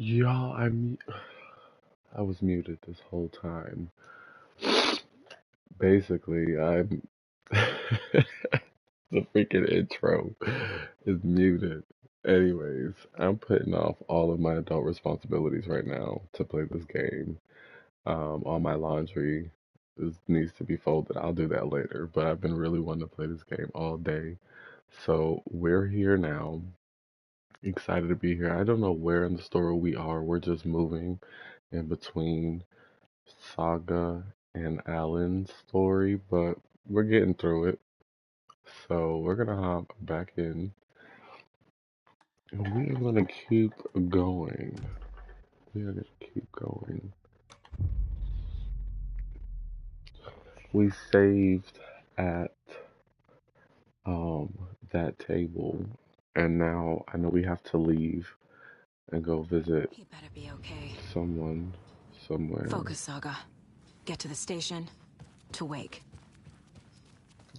Y'all, I was muted this whole time. Basically, I'm the freaking intro is muted. Anyways, I'm putting off all of my adult responsibilities right now to play this game. All my laundry needs to be folded. I'll do that later, but I've been really wanting to play this game all day. So we're here now. Excited to be here. I don't know where in the story we are. We're just moving in between Saga and Alan's story, but we're getting through it. So we're gonna hop back in and we are gonna keep going. We are gonna keep going. We saved at um that table and now I know we have to leave and go visit He better be okay. someone somewhere. Focus, Saga. Get to the station. To Wake.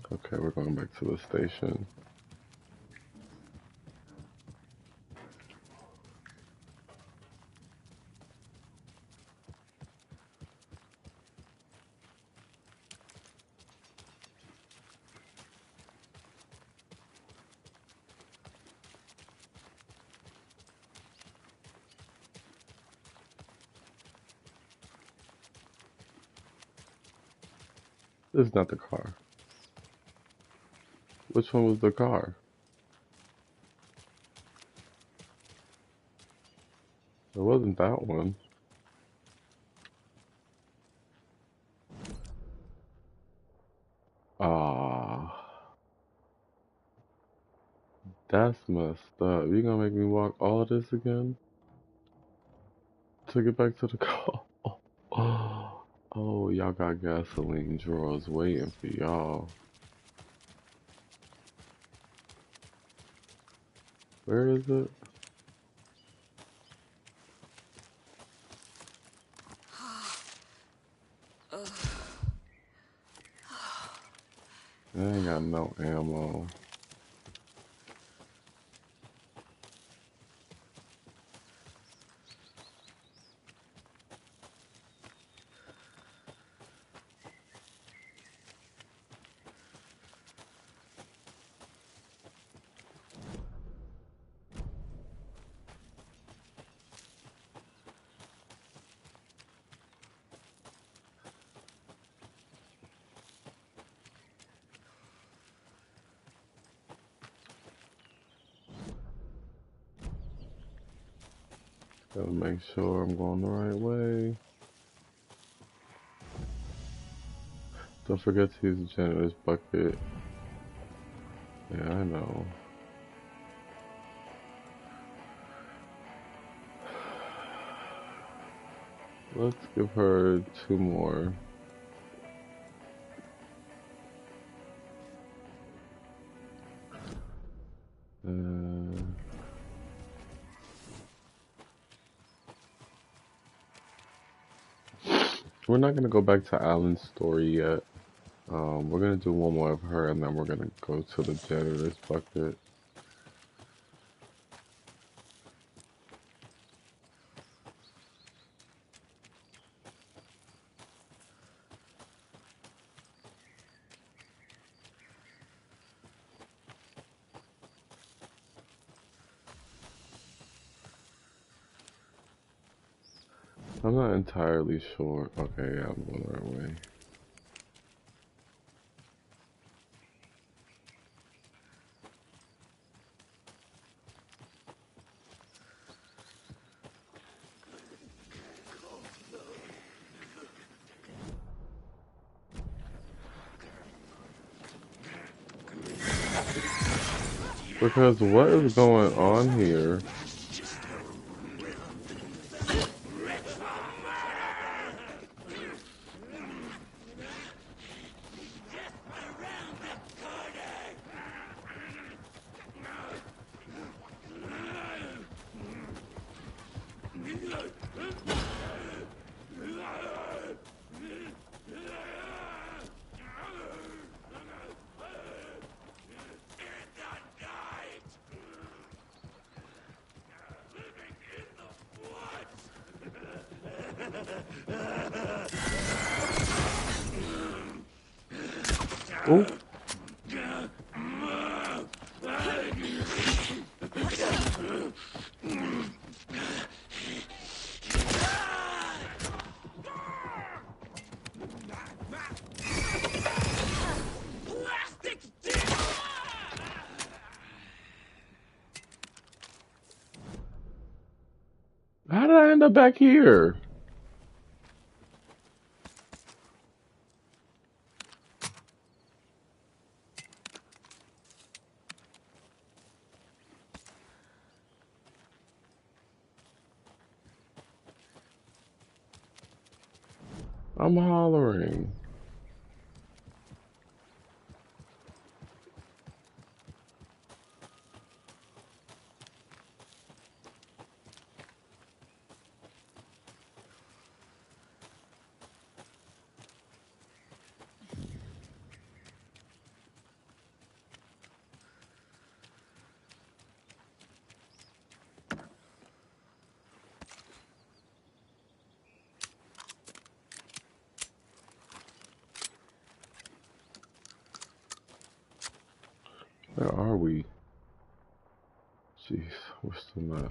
Okay, we're going back to the station. This is not the car. Which one was the car? It wasn't that one. Ah, that's messed up. You gonna make me walk all of this again to get back to the car? Oh, y'all got gasoline drawers waiting for y'all. Where is it? I ain't got no ammo. Gotta make sure I'm going the right way. Don't forget to use the janitor's bucket. Yeah, I know. Let's give her two more. Uh, we're not gonna go back to Alan's story yet. We're gonna do one more of her and then we're gonna go to the janitor's bucket. I'm not entirely sure. Okay, yeah, I'm going the right way. Because what is going on here? Oh. How did I end up back here? I'm hollering. Where are we? Jeez, we're still not. And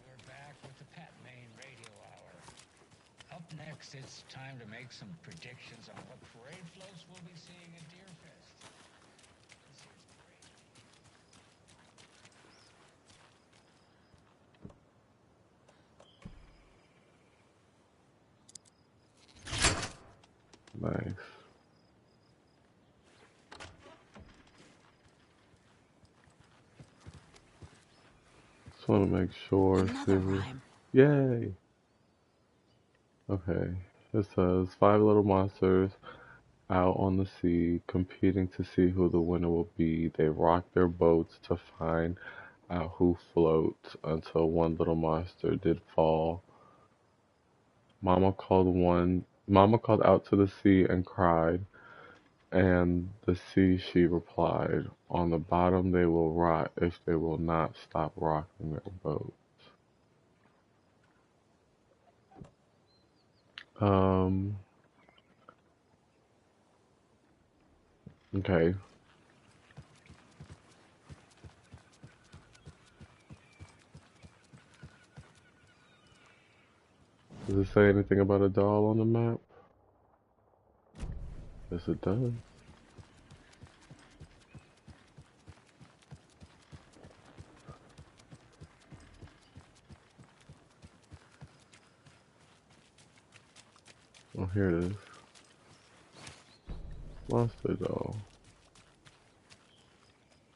we're back with the Pat Main Radio Hour. Up next, it's time to make some predictions on what parade floats we'll be seeing at Deerfest. This year's Nice. Just want to make sure. Another rhyme. Yay! Okay. It says 5 little monsters out on the sea, competing to see who the winner will be. They rock their boats to find out who floats until one little monster did fall. Mama called out to the sea and cried, and the sea she replied, on the bottom they will rot if they will not stop rocking their boat. Um, okay. Does it say anything about a doll on the map? Yes, it does. Oh, here it is. Monster doll.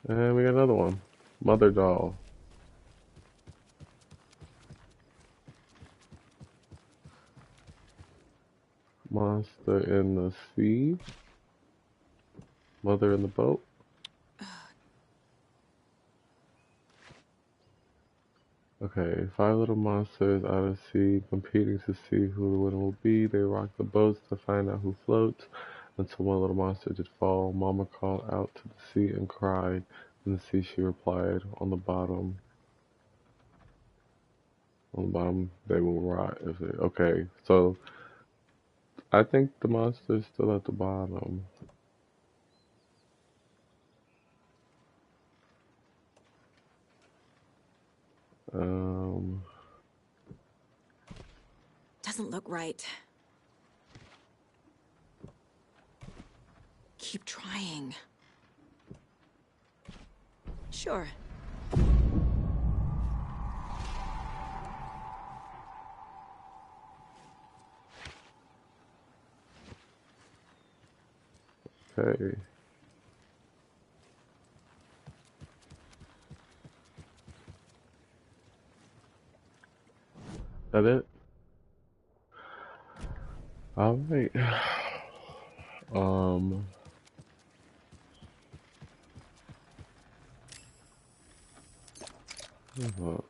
And we got another one. Mother doll. Monster in the sea. Mother in the boat. Okay, 5 little monsters out at sea, competing to see who the winner will be. They rock the boats to find out who floats, until one little monster did fall. Mama called out to the sea and cried. In the sea she replied, on the bottom they will rot if they... Okay, so I think the monster's still at the bottom. Doesn't look right. Keep trying. Sure. Okay. That it? Alright. Hold up.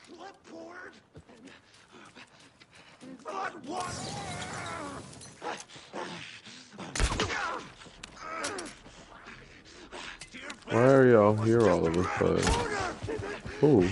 Flipboard! Not one! Deerfest Why are y'all here all of a sudden? Ooh.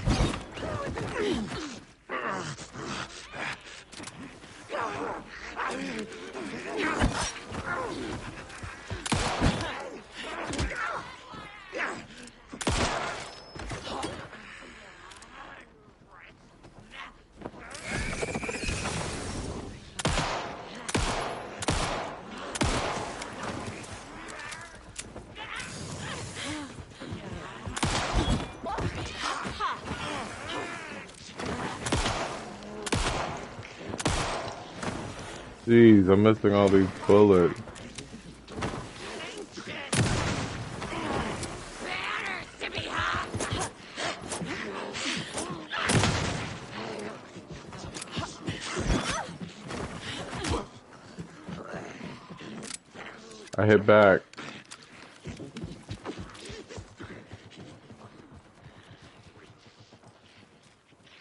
Jeez, I'm missing all these bullets. I hit back.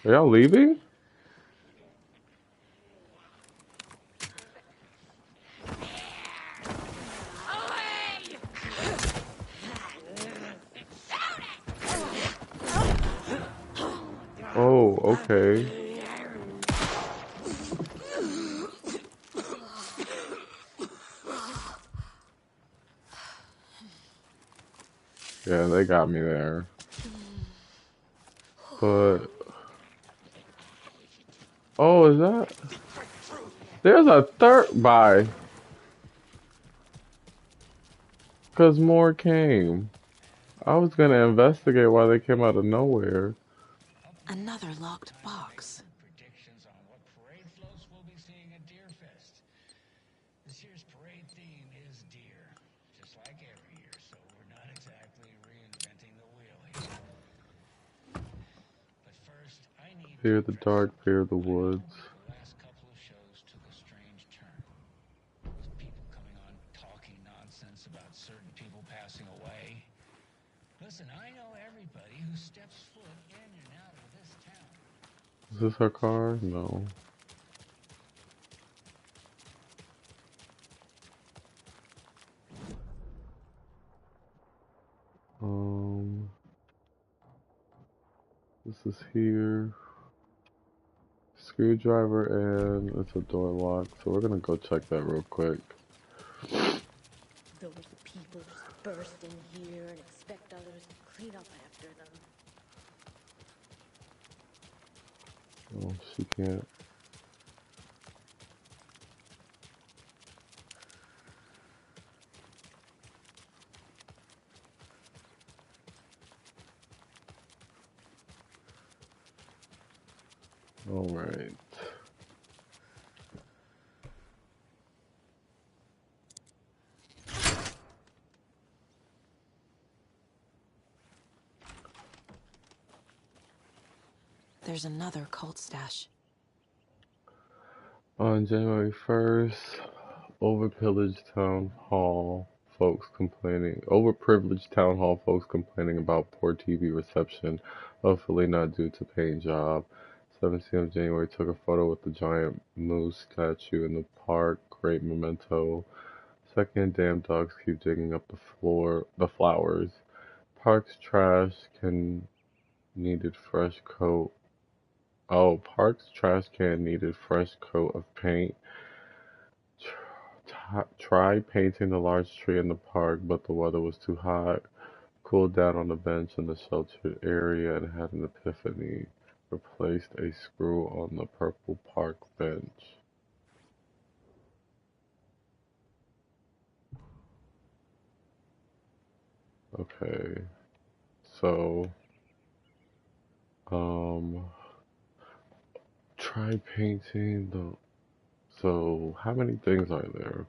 Are y'all leaving? Oh, okay. Yeah, they got me there. But, oh, is that? There's a third by. Because more came. I was gonna investigate why they came out of nowhere. Another locked box. Predictions on what parade floats we'll be seeing at Deerfest. This year's parade theme is deer, just like every year, so we're not exactly reinventing the wheel here. But first, I need Fear the dark, fear the woods. the last couple of shows took a strange turn. With people coming on talking nonsense about certain people passing away. Listen, I know everybody who steps foot in and out of this town. Is this her car? No. This is here. Screwdriver and it's a door lock, so we're gonna go check that real quick. Those people just burst in here and expect others to clean up after them. Oh, she can't. All right. There's another cult stash. On January 1st, overprivileged town hall folks complaining about poor TV reception, hopefully not due to paying job. 17th of January took a photo with the giant moose statue in the park. Great memento. Second, damn dogs keep digging up the flowers. Park's trash can needed fresh coat. Oh, Park's trash can needed fresh coat of paint. Tried painting the large tree in the park, but the weather was too hot. Cooled down on the bench in the sheltered area and had an epiphany. Replaced a screw on the purple park bench. Okay, so, um, try painting the. So, how many things are there?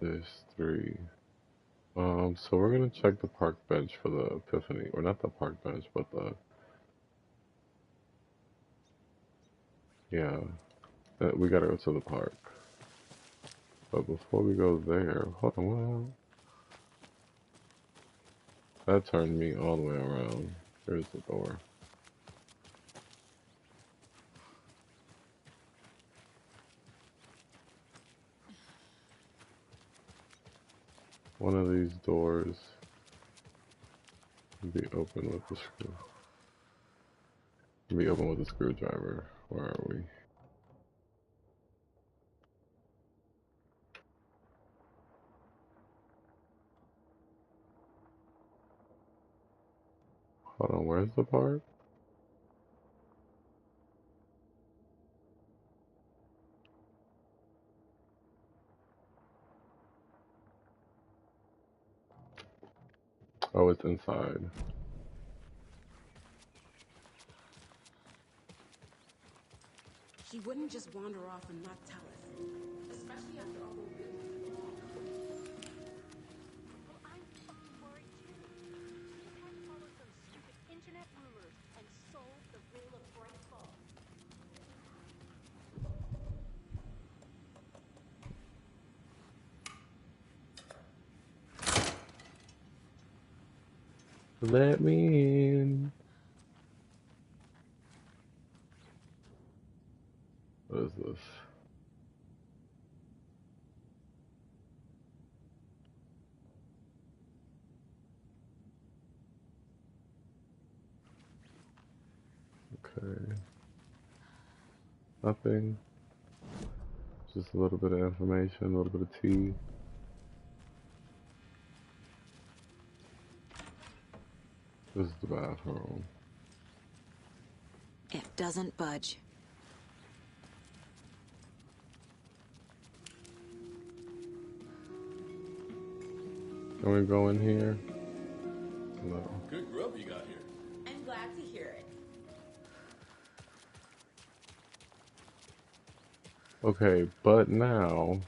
There's three. So we're gonna check the park bench for the epiphany, or not the park bench, but the, yeah, we gotta go to the park. But before we go there, hold on, what? That turned me all the way around. There's the door. One of these doors can be open with the screw. Can be open with a screwdriver. Where are we? Hold on, where's the part? Oh, it's inside. She wouldn't just wander off and not tell us. Especially after all the weird. Well, I'm fucking worried too. She just hadn't followed those stupid internet rumors and solved the riddle of Bright Falls. Let me in. What is this? Okay. Nothing. Just a little bit of information, a little bit of tea. This is the bathroom. It doesn't budge. Can we go in here? No. Good grub you got here. I'm glad to hear it. Okay, but now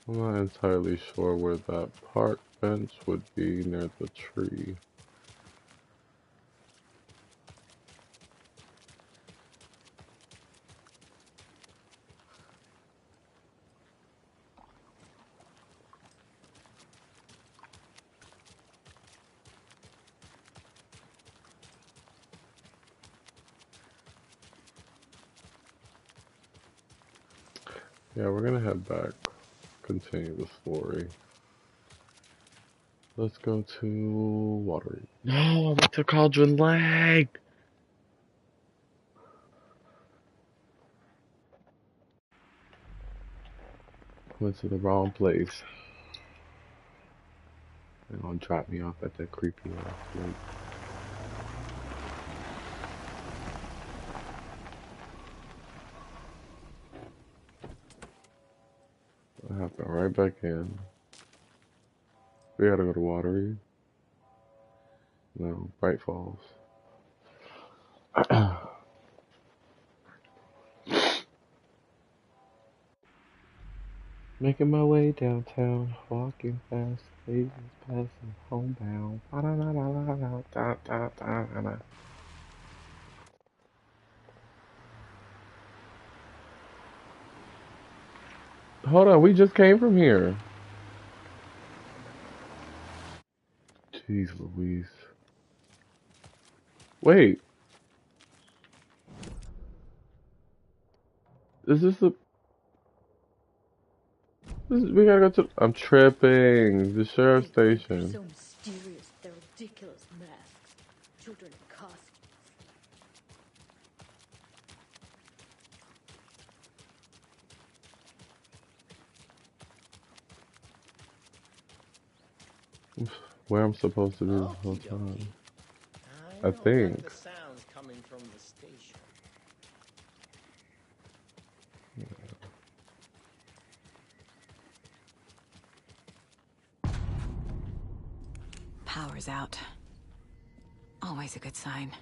I'm not entirely sure where that park bench would be near the tree. Yeah, we're gonna head back, continue the story. Let's go to Watery. No, I went to Cauldron Lake! Went to the wrong place. They're gonna drop me off at that creepy ass lake. I have to right back in. We gotta go to Watery. No, Bright Falls. Making my way downtown, walking fast, ladies passing homebound. Hold on, we just came from here. Jeez Louise. Wait. Is this the... we gotta go to... I'm tripping. The sheriff's They're station. so mysterious, their ridiculous masks. Children in costumes. Where I'm supposed to be this whole Okey-dokey. time. I I don't think. like the sounds coming from the station. Power's out. Always a good sign.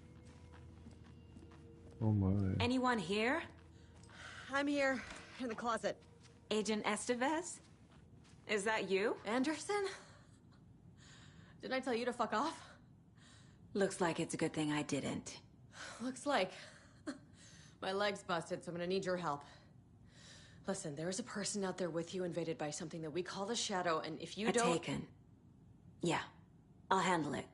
Oh my. Anyone here? I'm here, in the closet. Agent Estevez? Is that you? Anderson? Didn't I tell you to fuck off? Looks like it's a good thing I didn't. Looks like. My leg's busted, so I'm gonna need your help. Listen, there is a person out there with you invaded by something that we call the Shadow, and if you don't... Taken. Yeah, I'll handle it.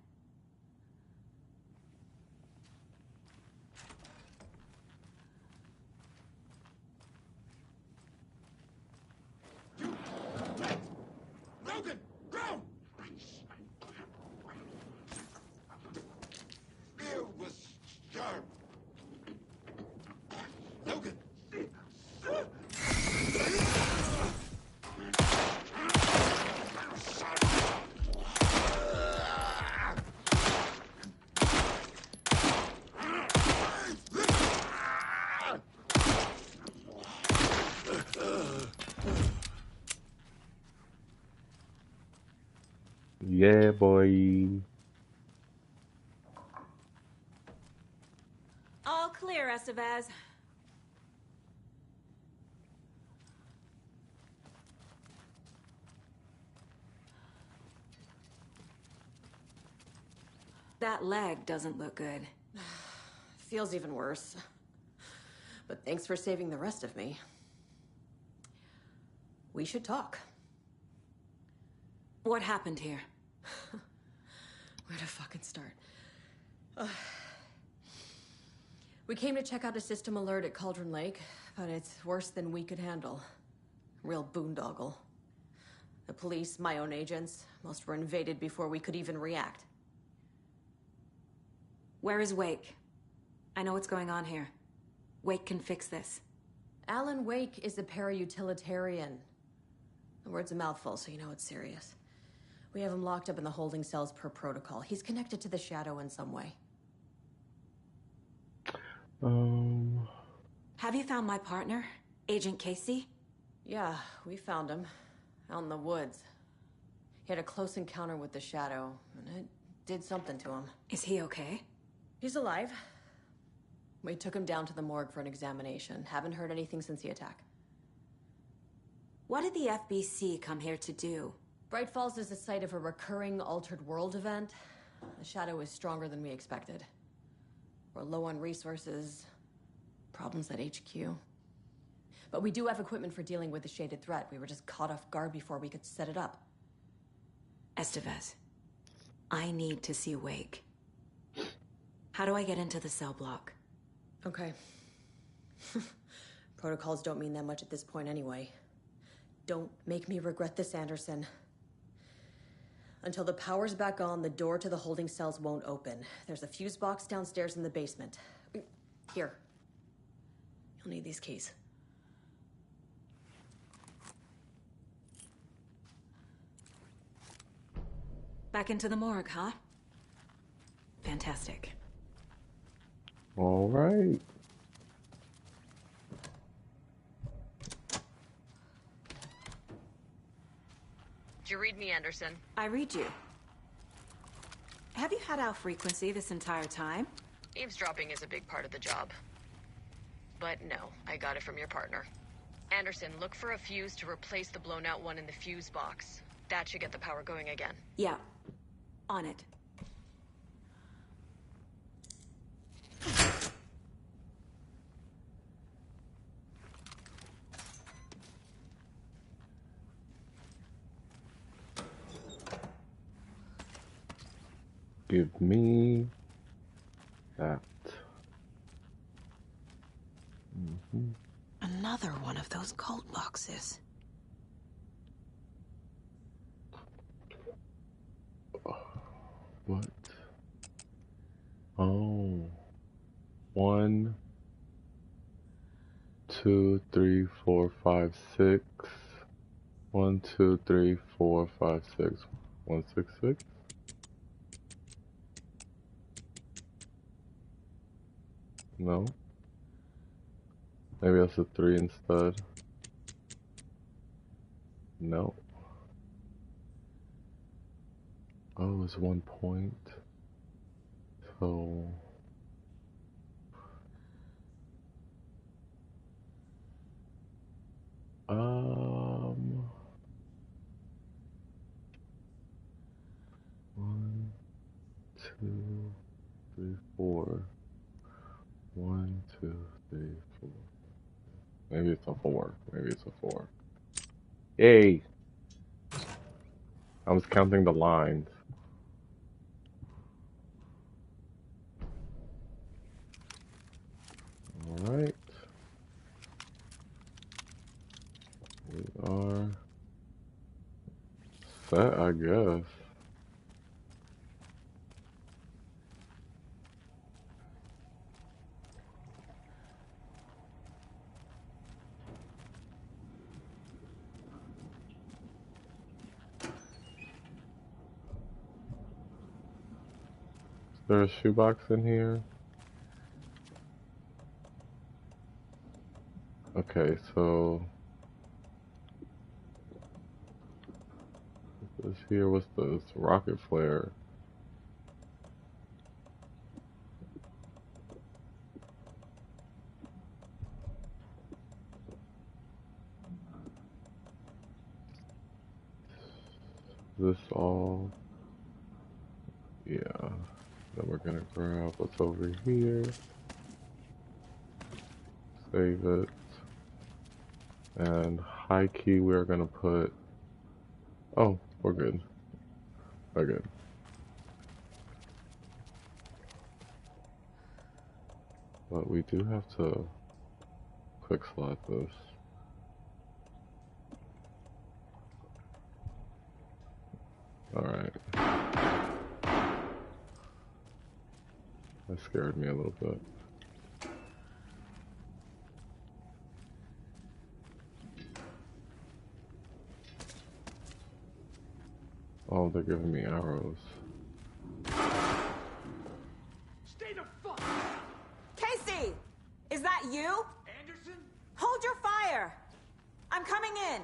Yeah, boy. All clear, Estevez. That leg doesn't look good. Feels even worse. But thanks for saving the rest of me. We should talk. What happened here? Where to fucking start? We came to check out a system alert at Cauldron Lake, but it's worse than we could handle. Real boondoggle. The police, my own agents, most were invaded before we could even react. Where is Wake? I know what's going on here. Wake can fix this. Alan Wake is a para-utilitarian. The word's a mouthful, so you know it's serious. We have him locked up in the holding cells per protocol. He's connected to the Shadow in some way. Have you found my partner, Agent Casey? Yeah, we found him. Out in the woods. He had a close encounter with the Shadow, and it did something to him. Is he okay? He's alive. We took him down to the morgue for an examination. Haven't heard anything since the attack. What did the FBC come here to do? Bright Falls is the site of a recurring Altered World event. The Shadow is stronger than we expected. We're low on resources. Problems at HQ. But we do have equipment for dealing with the shaded threat. We were just caught off guard before we could set it up. Estevez, I need to see Wake. How do I get into the cell block? Okay. Protocols don't mean that much at this point anyway. Don't make me regret this, Anderson. Until the power's back on, the door to the holding cells won't open. There's a fuse box downstairs in the basement. Here. You'll need these keys. Back into the morgue, huh? Fantastic. All right. Did you read me, Anderson? I read you. Have you had our frequency this entire time? Eavesdropping is a big part of the job. But no, I got it from your partner. Anderson, look for a fuse to replace the blown out one in the fuse box. That should get the power going again. Yeah. On it. Give me that. Another one of those cult boxes. What? Oh. 1, 2, 3, 4, 5, 6. 1, 2, 3, 4, 5, 6. 1, 6, 6. No. Maybe that's a 3 instead. No. Oh, it's 1 point. So... One, 2, 3, 4. 1, 2, 3, 4. Maybe it's a 4. Maybe it's a 4. Yay! I was counting the lines. Alright. We are set, I guess. Is there a shoebox in here? Okay, so this this here? What's this? Rocket flare. This all? Yeah. Then we're gonna grab what's over here. Save it. And high key, we're gonna put. Oh, we're good. We're good. But we do have to quick slot this. Alright. That scared me a little bit. Oh, they're giving me arrows. Stay the fuck! Casey! Is that you? Anderson? Hold your fire! I'm coming in!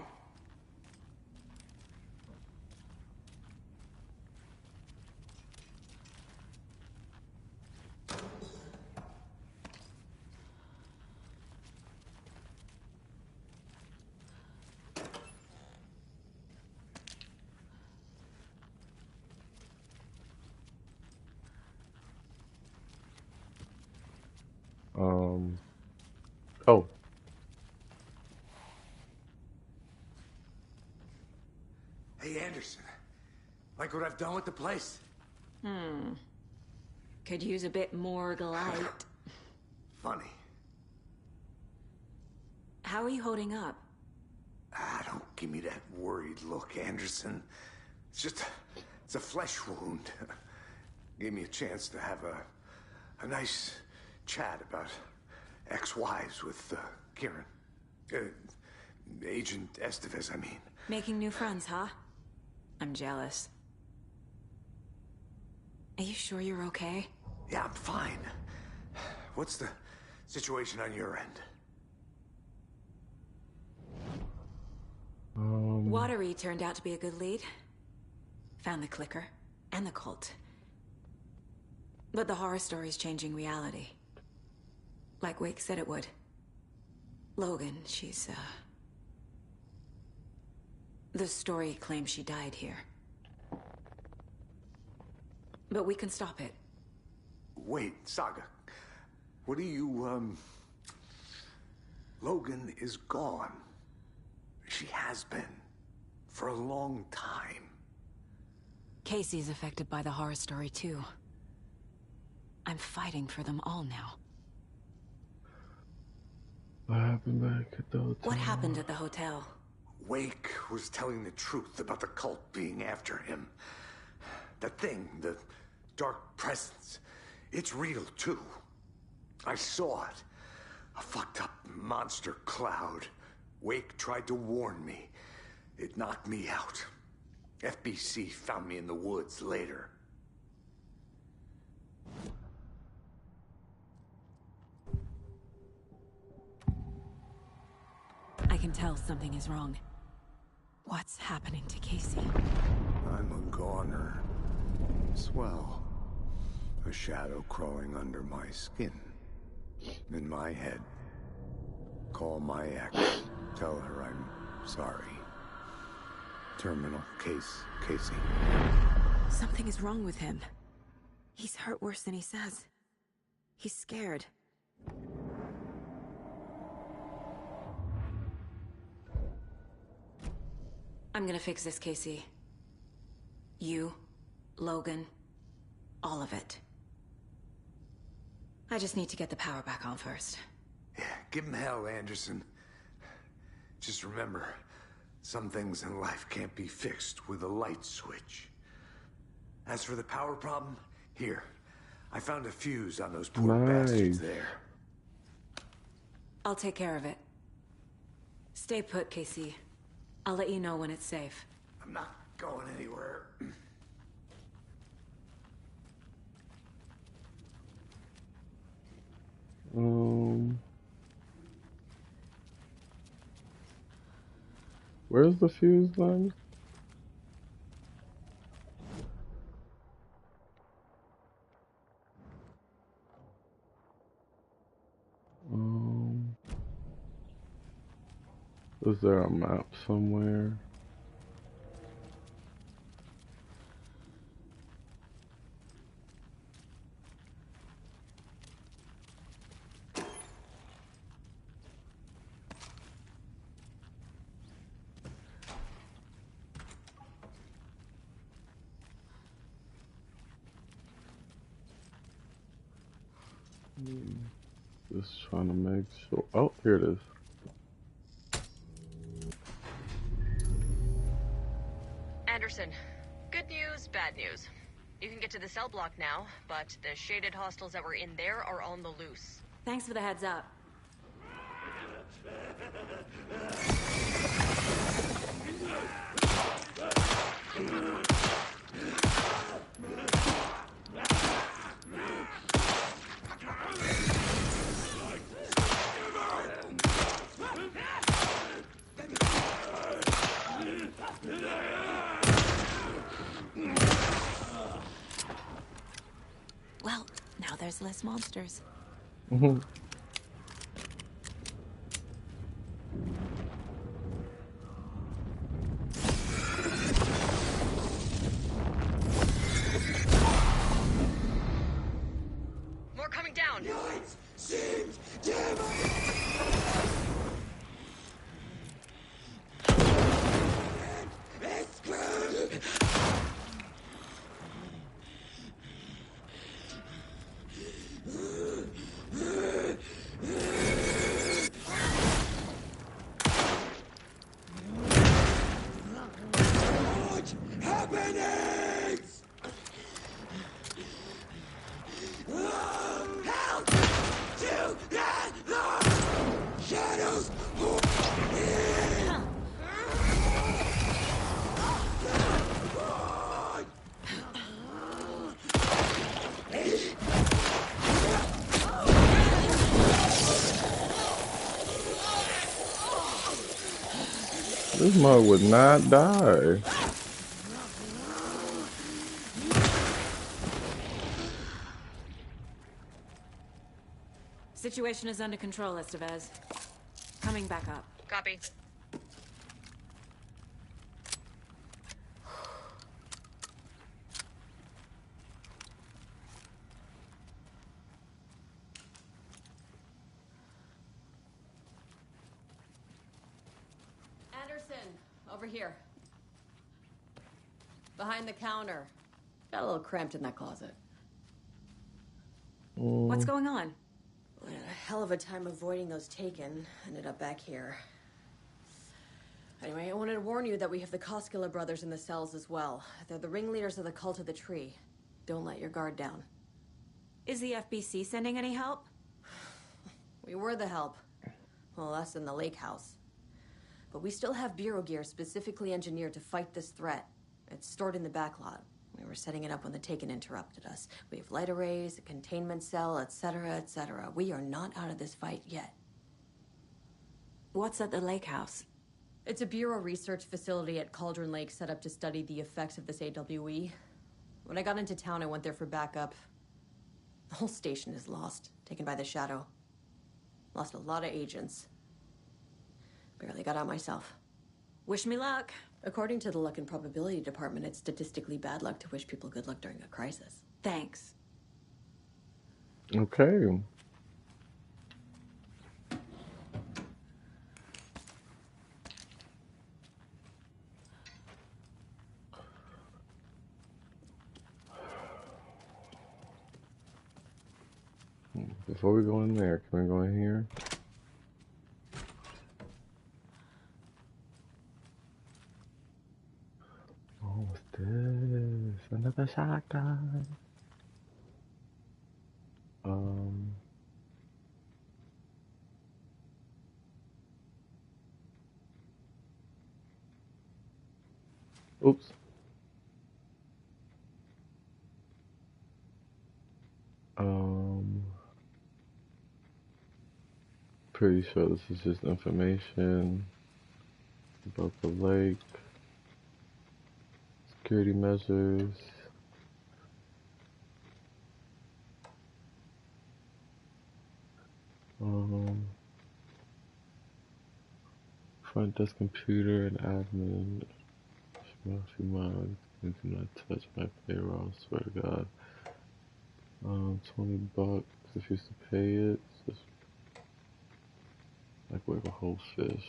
Oh. Hey, Anderson. Like what I've done with the place? Could use a bit more light. Funny. How are you holding up? Don't give me that worried look, Anderson. It's a flesh wound. Gave me a chance to have a nice chat about ex-wives with Kieran. Agent Estevez, I mean. Making new friends, huh? I'm jealous. Are you sure you're okay? Yeah, I'm fine. What's the situation on your end? Watery turned out to be a good lead. Found the clicker and the cult. But the horror story's changing reality. Like Wake said it would. Logan, she's, the story claims she died here. But we can stop it. Wait, Saga. What do you, Logan is gone. She has been. For a long time. Casey's affected by the horror story, too. I'm fighting for them all now. What happened back at the hotel? What happened at the hotel? Wake was telling the truth about the cult being after him. That thing, the dark presence, it's real, too. I saw it. A fucked up monster cloud. Wake tried to warn me. It knocked me out. FBC found me in the woods later. I can tell something is wrong. What's happening to Casey? I'm a goner. Swell. A shadow crawling under my skin. In my head. Call my ex. Tell her I'm sorry. Terminal case, Casey. Something is wrong with him. He's hurt worse than he says. He's scared. I'm gonna fix this, Casey. You, Logan, all of it. I just need to get the power back on first. Yeah, give him hell, Anderson. Just remember, some things in life can't be fixed with a light switch. As for the power problem, here. I found a fuse on those poor bastards there. I'll take care of it. Stay put, Casey. I'll let you know when it's safe. I'm not going anywhere. Where's the fuse then? Is there a map somewhere? Just trying to make sure. Oh, here it is. Anderson, good news, bad news. You can get to the cell block now, but the shaded hostiles that were in there are on the loose. Thanks for the heads up. Well, now there's less monsters. More coming down! This mug would not die. Situation is under control, Estevez. Coming back up. Copy. Anderson, over here. Behind the counter. Got a little cramped in that closet. What's going on? We had a hell of a time avoiding those taken. Ended up back here. Anyway, I wanted to warn you that we have the Koskela brothers in the cells as well. They're the ringleaders of the Cult of the Tree. Don't let your guard down. Is the FBC sending any help? We were the help. Well, us in the lake house. But we still have Bureau gear specifically engineered to fight this threat. It's stored in the backlot. We were setting it up when the Taken interrupted us. We have light arrays, a containment cell, etc., etc. We are not out of this fight yet. What's at the lake house? It's a Bureau research facility at Cauldron Lake set up to study the effects of this AWE. When I got into town, I went there for backup. The whole station is lost, taken by the Shadow. Lost a lot of agents. Barely got out myself. Wish me luck. According to the Luck and Probability Department, it's statistically bad luck to wish people good luck during a crisis. Thanks. Okay. Before we go in there, can we go in here? Oh, what's this? Another shotgun. Oops. Pretty sure this is just information about the lake, security measures. Front desk computer and admin. Smelty mugs. Do not touch my payroll. Swear to God. $20 if you used to pay it. Just microwave a whole fish.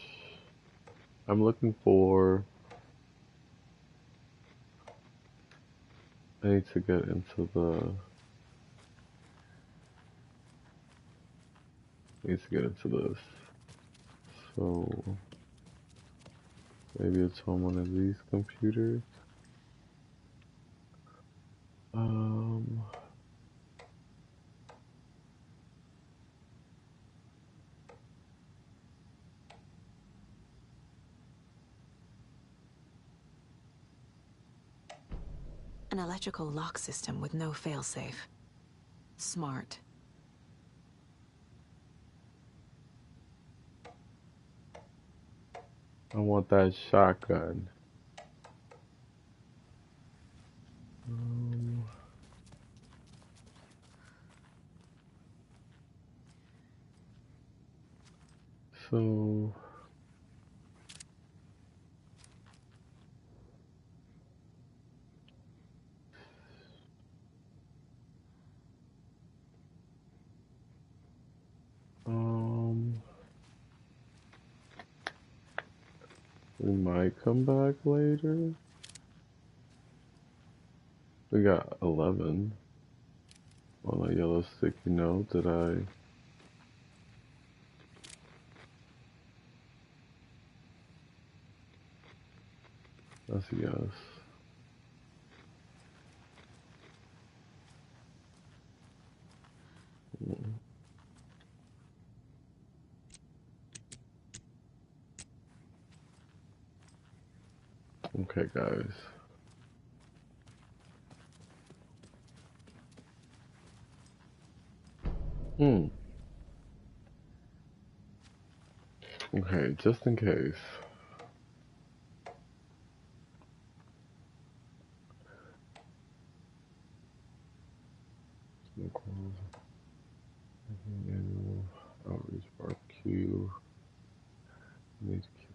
I'm looking for. I need to get into the. I need to get into this. So maybe it's on one of these computers. An electrical lock system with no failsafe. Smart. I want that shotgun. So we might come back later. We got 11 on a yellow sticky note that that's a yes. Okay, guys. Okay, just in case. Annual outreach barbecue. Need to keep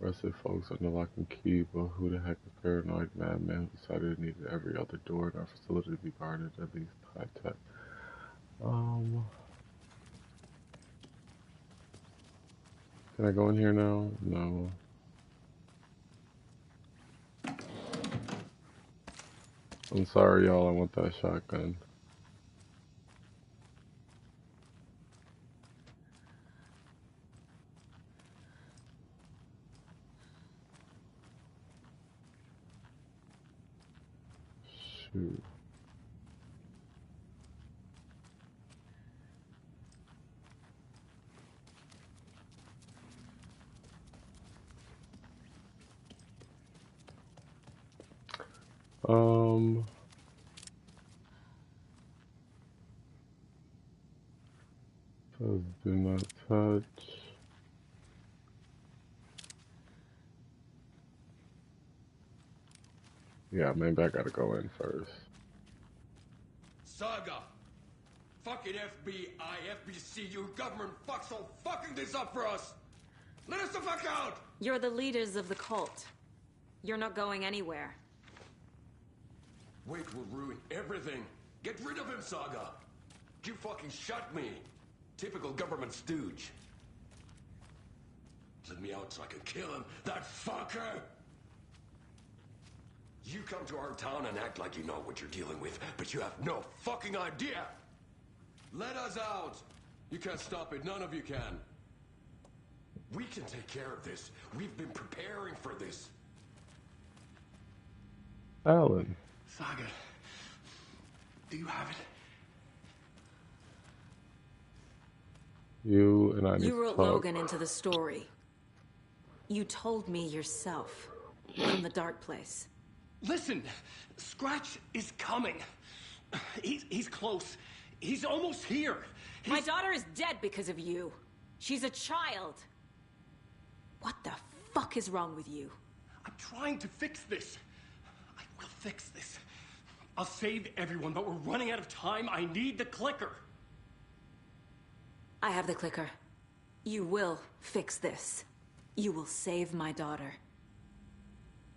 arrested folks under lock and key, but who the heck is paranoid madman who decided it needed every other door in our facility to be guarded, at least high tech? Can I go in here now? No. I'm sorry, y'all. I want that shotgun. Shoot. Says do not touch. Yeah, maybe I gotta go in first. Saga! Fucking FBI, FBC, you government fucks all fucking this up for us! Let us the fuck out! You're the leaders of the cult. You're not going anywhere. Wake will ruin everything. Get rid of him, Saga! You fucking shot me! Typical government stooge. Let me out so I can kill him, that fucker! You come to our town and act like you know what you're dealing with, but you have no fucking idea! Let us out! You can't stop it, none of you can. We can take care of this. We've been preparing for this. Alan. Saga, do you have it? You and I need You to wrote talk. Logan into the story. You told me yourself. From the dark place. Listen, Scratch is coming. He's close. He's almost here. My daughter is dead because of you. She's a child. What the fuck is wrong with you? I'm trying to fix this. I will fix this. I'll save everyone, but we're running out of time. I need the clicker. I have the clicker. You will fix this. You will save my daughter.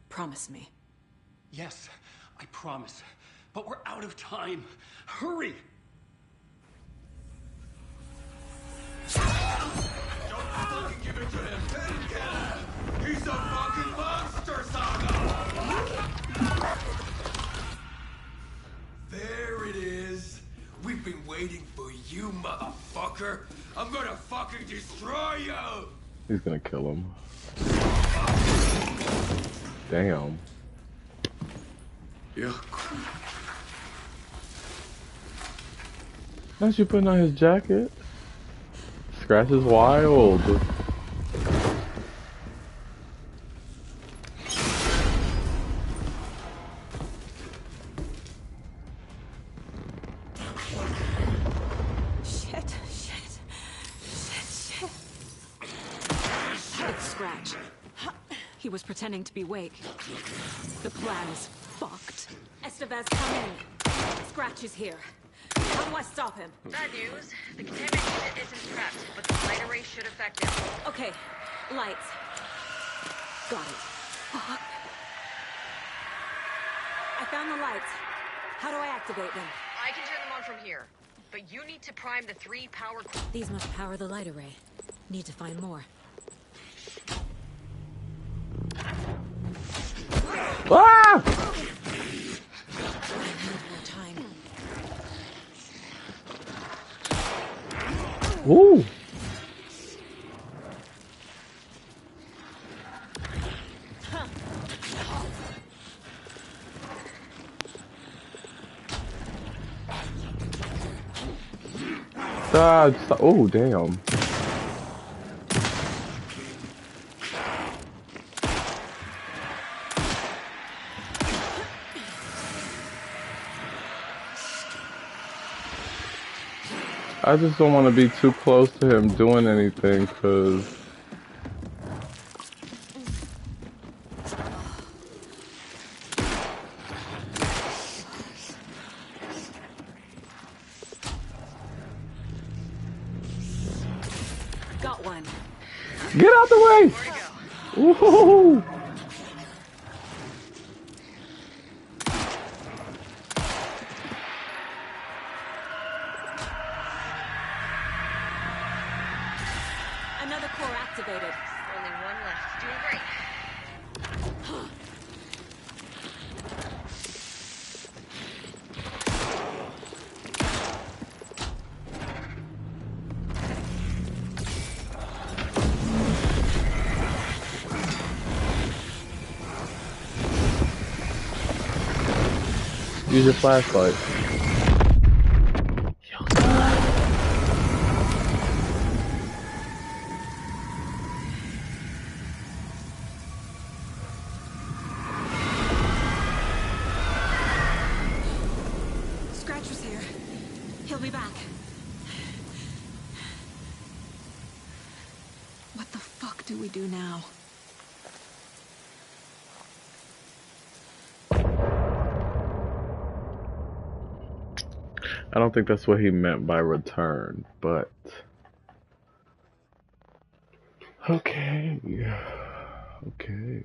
Promise me. Yes, I promise. But we're out of time. Hurry! Don't fucking give it to him! He's a fucking monster, Saga! There it is. We've been waiting for you, motherfucker. I'm gonna fucking destroy you! He's gonna kill him. Damn. Yeah. How's you putting on his jacket? Scratch is wild. Shit. It's Scratch. He was pretending to be Wake. The plan is fucked. Estevez, come in. Scratch is here. How do I stop him? Bad news. The containment unit isn't prepped, but the light array should affect him. Okay, lights. Got it. Fuck. I found the lights. How do I activate them? I can turn them on from here, but you need to prime the 3 power... These must power the light array. Need to find more. Ah! More time. Ooh. Oh, damn. I just don't want to be too close to him doing anything, cause Got one. get out the way! Woohoo! Another core activated. Only one left. Doing great. Use your flashlight. Scratch was here. He'll be back. What the fuck do we do now? I don't think that's what he meant by return, but okay. Okay.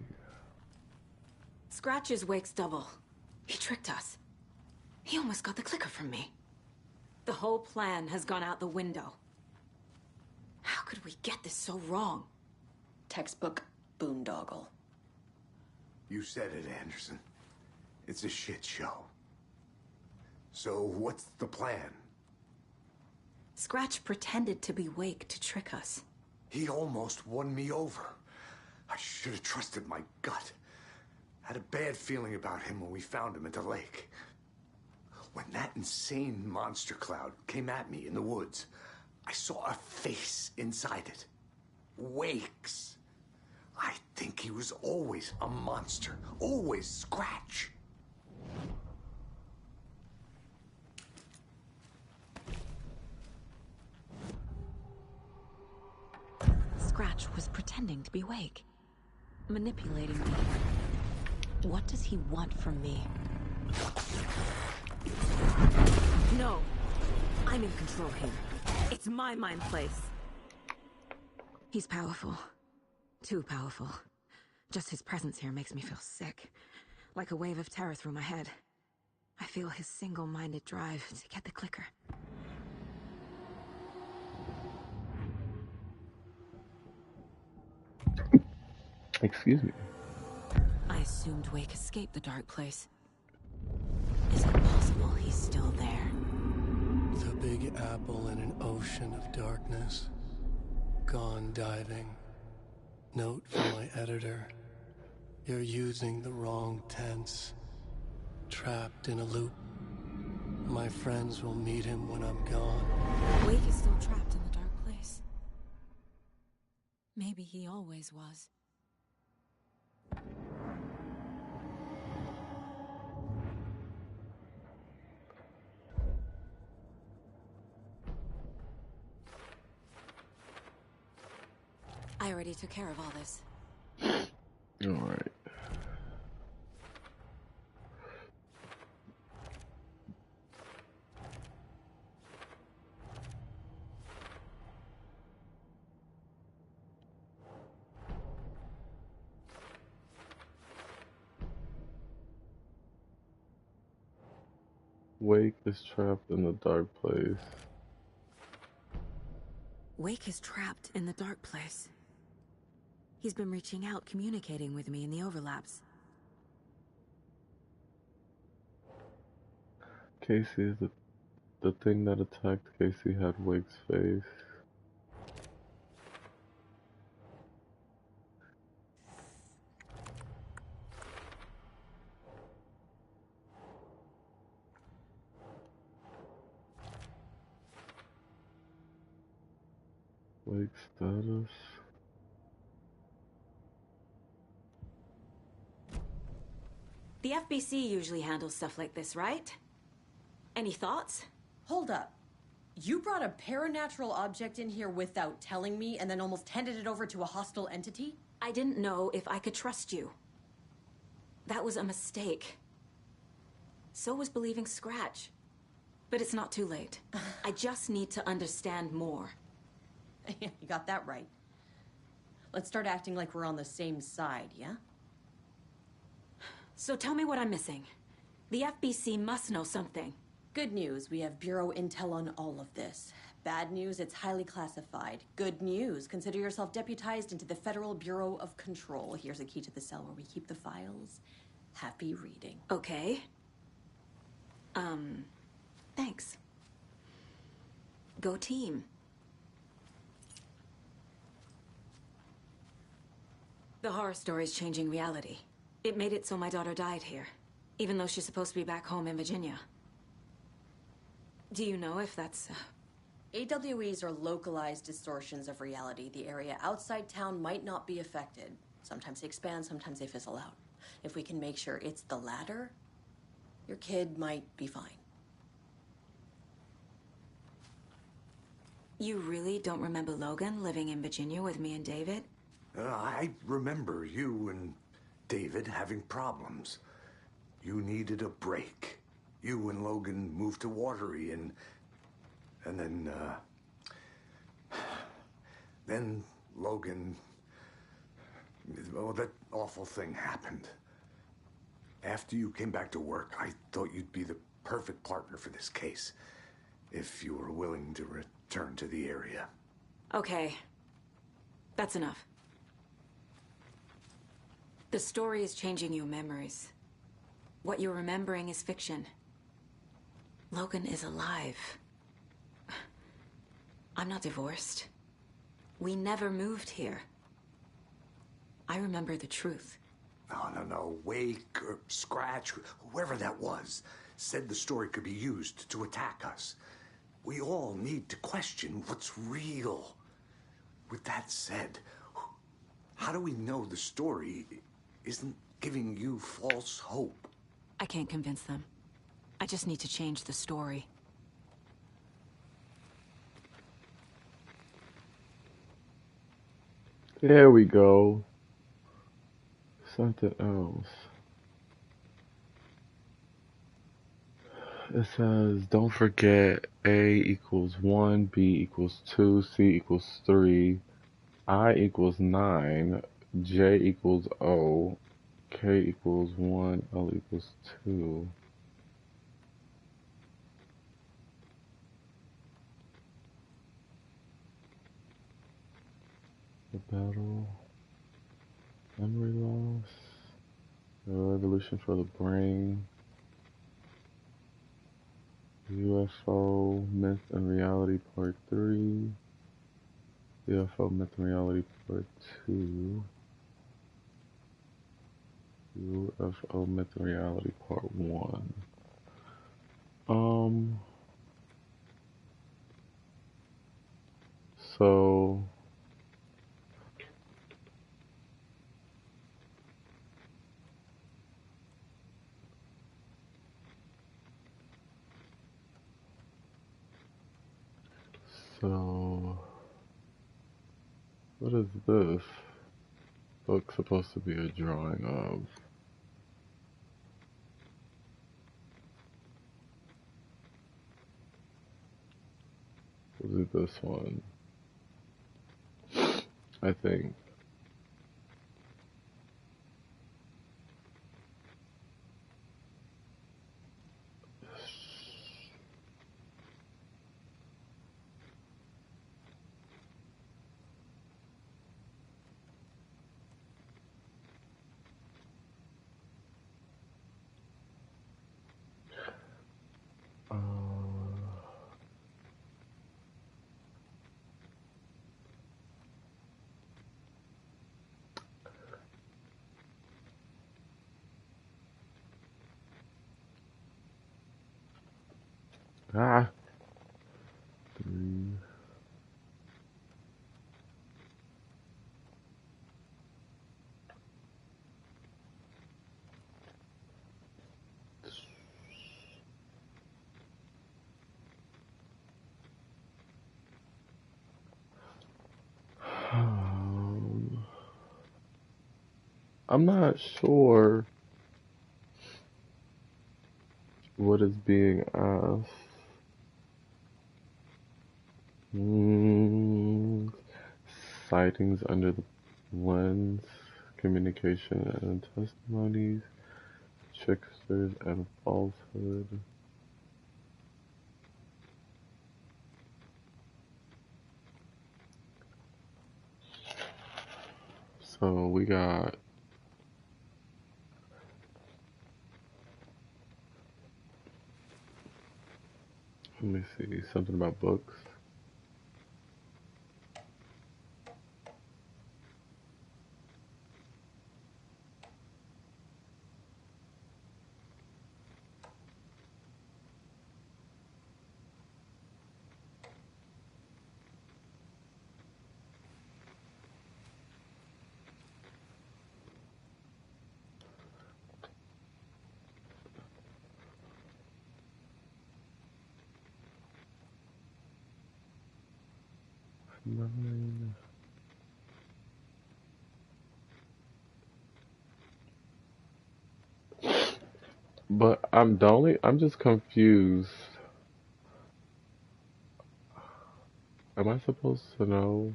Scratch is Wake's double. He tricked us. He almost got the clicker from me. The whole plan has gone out the window. How could we get this so wrong? Textbook boondoggle. You said it, Anderson. It's a shit show. So what's the plan? Scratch pretended to be Wake to trick us. He almost won me over. I should have trusted my gut. Had a bad feeling about him when we found him at the lake. When that insane monster cloud came at me in the woods, I saw a face inside it. Wake's. I think he was always a monster. Always Scratch. Scratch was pretending to be Wake. Manipulating me. What does he want from me? No. I'm in control here. It's my mind place. He's powerful. Too powerful. Just his presence here makes me feel sick. Like a wave of terror through my head. I feel his single-minded drive to get the clicker. Excuse me. I assumed Wake escaped the dark place. Is it possible he's still there? The Big Apple in an ocean of darkness. Gone diving. Note from my editor. You're using the wrong tense. Trapped in a loop. My friends will meet him when I'm gone. Wake is still trapped in the dark place. Maybe he always was. I already took care of all this. All right. Wake is trapped in the dark place. Wake is trapped in the dark place. He's been reaching out, communicating with me in the overlaps. Casey is the thing that attacked Casey had Wake's face. Wake status. The FBC usually handles stuff like this, right? Any thoughts? Hold up. You brought a paranatural object in here without telling me and then almost handed it over to a hostile entity? I didn't know if I could trust you. That was a mistake. So was believing Scratch. But it's not too late. I just need to understand more. You got that right. Let's start acting like we're on the same side, yeah? So tell me what I'm missing. The FBC must know something. Good news, we have Bureau intel on all of this. Bad news, it's highly classified. Good news, consider yourself deputized into the Federal Bureau of Control. Here's a key to the cell where we keep the files. Happy reading. Okay. Thanks. Go team. The horror story's changing reality. It made it so my daughter died here, even though she's supposed to be back home in Virginia. Do you know if that's... AWEs are localized distortions of reality. The area outside town might not be affected. Sometimes they expand, sometimes they fizzle out. If we can make sure it's the latter, your kid might be fine. You really don't remember Logan living in Virginia with me and David? I remember you and David having problems. You needed a break. You and Logan moved to Watery and then Logan, well, that awful thing happened. After you came back to work, I thought you'd be the perfect partner for this case, if you were willing to return to the area. Okay. That's enough. The story is changing your memories. What you're remembering is fiction. Logan is alive. I'm not divorced. We never moved here. I remember the truth. No. Wake or Scratch, whoever that was, said the story could be used to attack us. We all need to question what's real. With that said, how do we know the story isn't giving you false hope? I can't convince them. I just need to change the story. There we go. Something else. It says, don't forget A equals 1, B equals 2, C equals 3, I equals 9, J equals O, K equals 1, L equals 2. The battle, memory loss, the revolution for the brain, UFO, myth and reality part 3, UFO, myth and reality part 2, UFO, myth and reality part 1. So So, what is this book supposed to be a drawing of? Was it this one? I think. Ah! 3. I'm not sure what is being asked. Sightings under the lens, communication and testimonies, tricksters and falsehood. So we got let me see, something about books. Nine. But I'm just confused. Am I supposed to know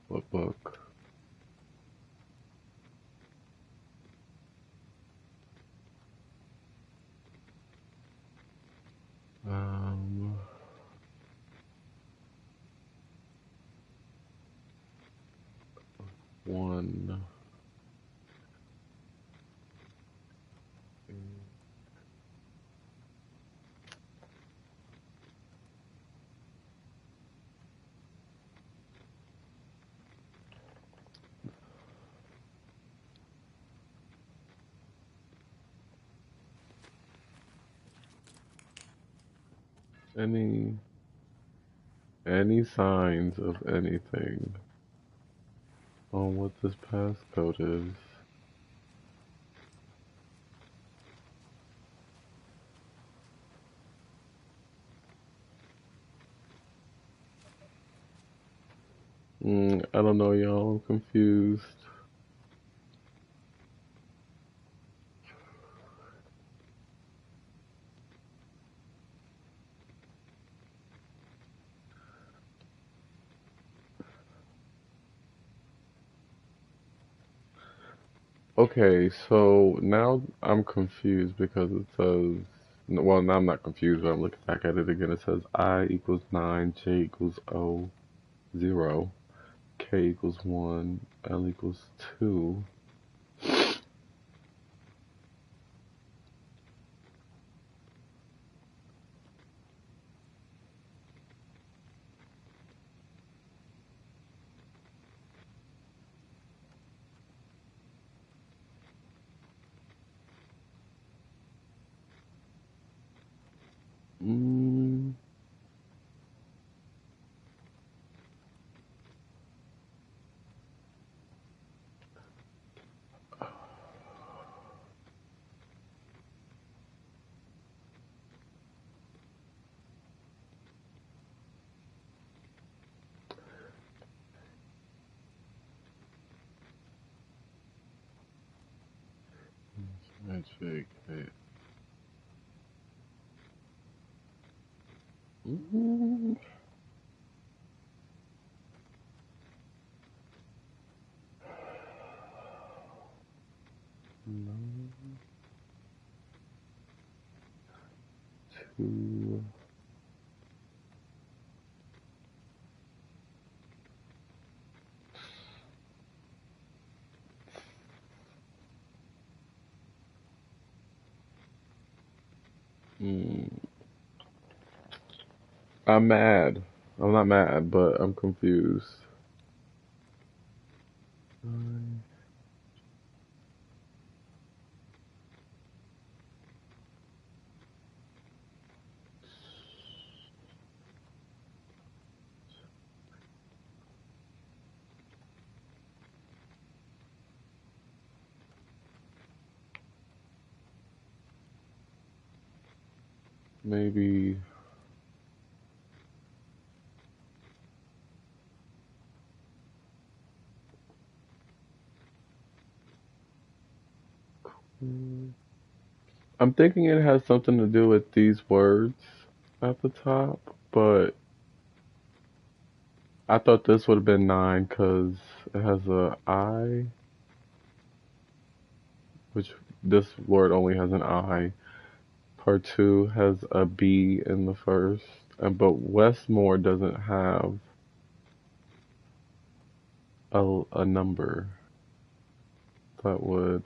what book? Um, One. Any signs of anything on what this passcode is? I don't know, y'all. I'm confused. Okay, so now I'm confused because it says, well, now I'm not confused, but I'm looking back at it again. It says I equals 9, J equals O, 0, K equals 1, L equals 2. Mm, magic. Mm, no, 2. Mm, I'm mad. I'm not mad, but I'm confused. Maybe. Mm, I'm thinking it has something to do with these words at the top, but I thought this would have been 9 because it has a I, which this word only has an I. Part 2 has a B in the first, and but Westmore doesn't have a number that would.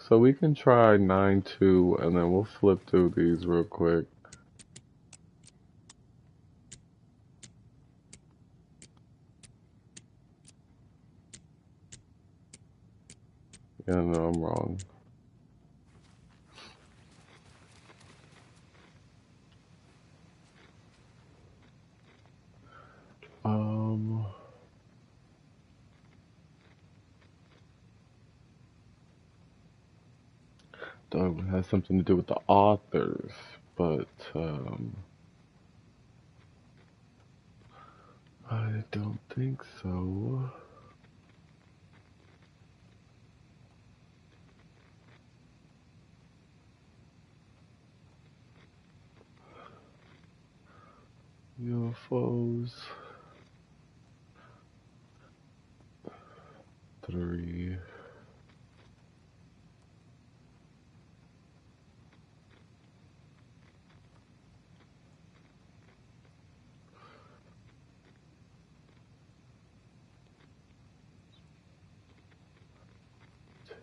So we can try 9-2, and then we'll flip through these real quick. Yeah, no, I'm wrong. Um, though it has something to do with the authors, but I don't think so. UFOs. 3.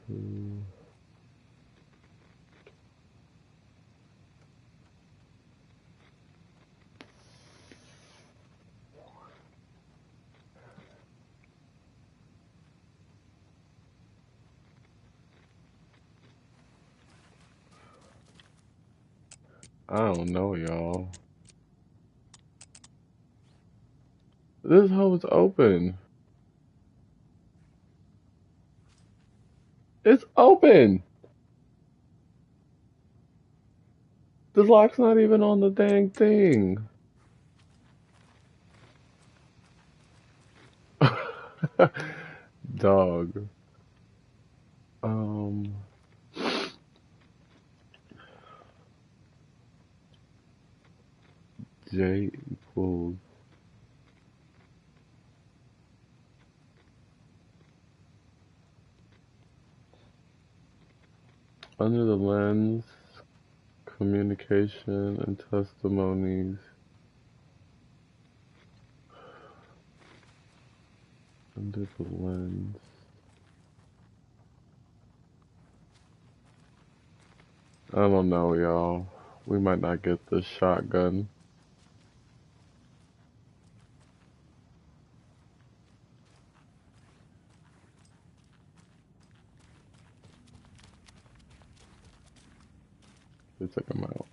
2. I don't know, y'all. This hole's open. It's open! The lock's not even on the dang thing. Dog. Um, J equals Under the lens, communication and testimonies. Under the lens. I don't know, y'all. We might not get the shotgun. They took him out.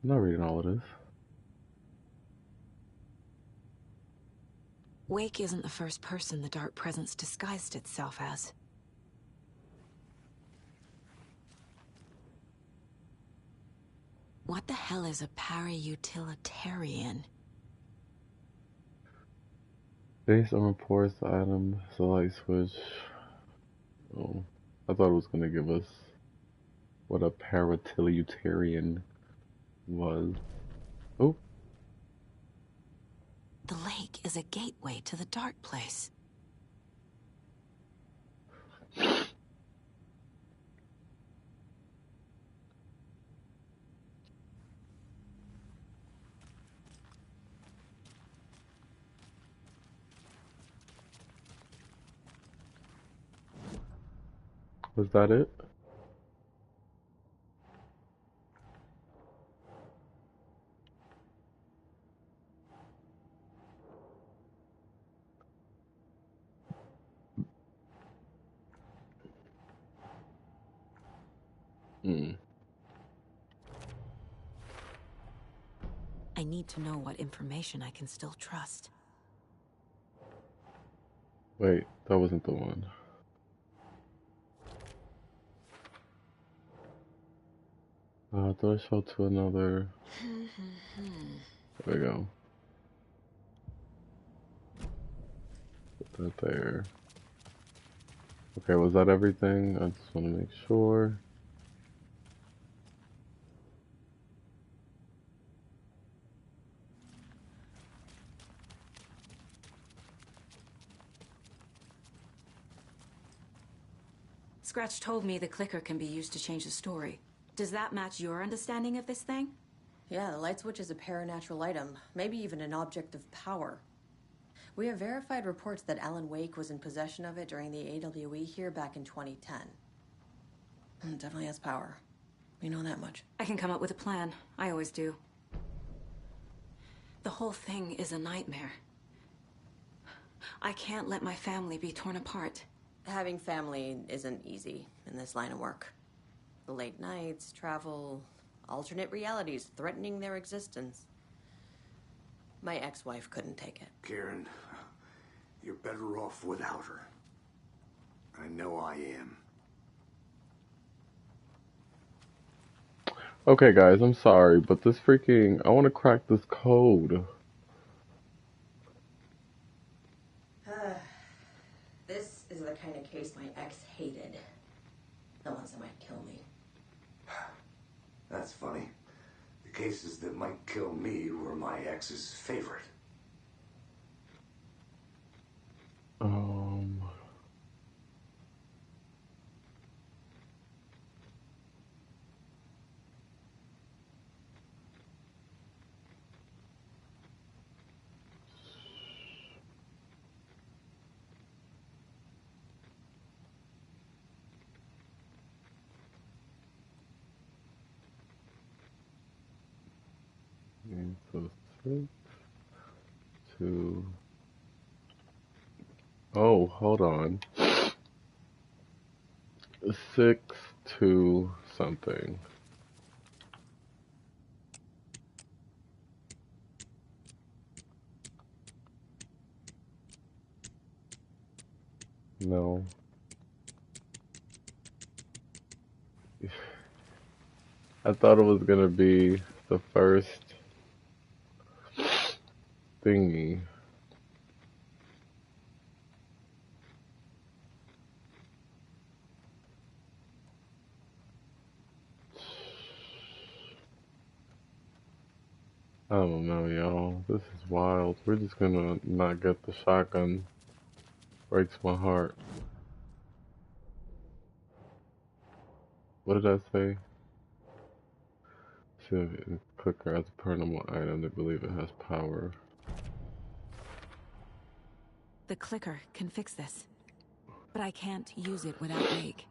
I'm not reading all of this. Wake isn't the first person the Dark Presence disguised itself as. What the hell is a para-utilitarian? Based on reports, the item is a light switch. Oh, I thought it was going to give us what a paratiliutarian was. Oh. The lake is a gateway to the dark place. Was that it? I need to know what information I can still trust. Wait, that wasn't the one. Threshold to another. There we go. Put that there. Okay, was that everything? I just want to make sure. Scratch told me the clicker can be used to change the story. Does that match your understanding of this thing? Yeah, the light switch is a paranatural item, maybe even an object of power. We have verified reports that Alan Wake was in possession of it during the AWE here back in 2010. It definitely has power. We know that much. I can come up with a plan. I always do. The whole thing is a nightmare. I can't let my family be torn apart. Having family isn't easy in this line of work. The late nights, travel, alternate realities threatening their existence. My ex-wife couldn't take it. Karen, you're better off without her. I know I am. Okay, guys, I'm sorry, but this freaking... I want to crack this code. This is the kind of case my ex hated. The ones that might kill me. That's funny. The cases that might kill me were my ex's favorite. So 6 to... Oh, hold on. 6 to something. No. I thought it was gonna be the first thingy. I don't know, y'all. This is wild. We're just gonna not get the shotgun. Breaks my heart. What did I say? See if it clicker as a paranormal item. They believe it has power. The clicker can fix this. But I can't use it without Wake.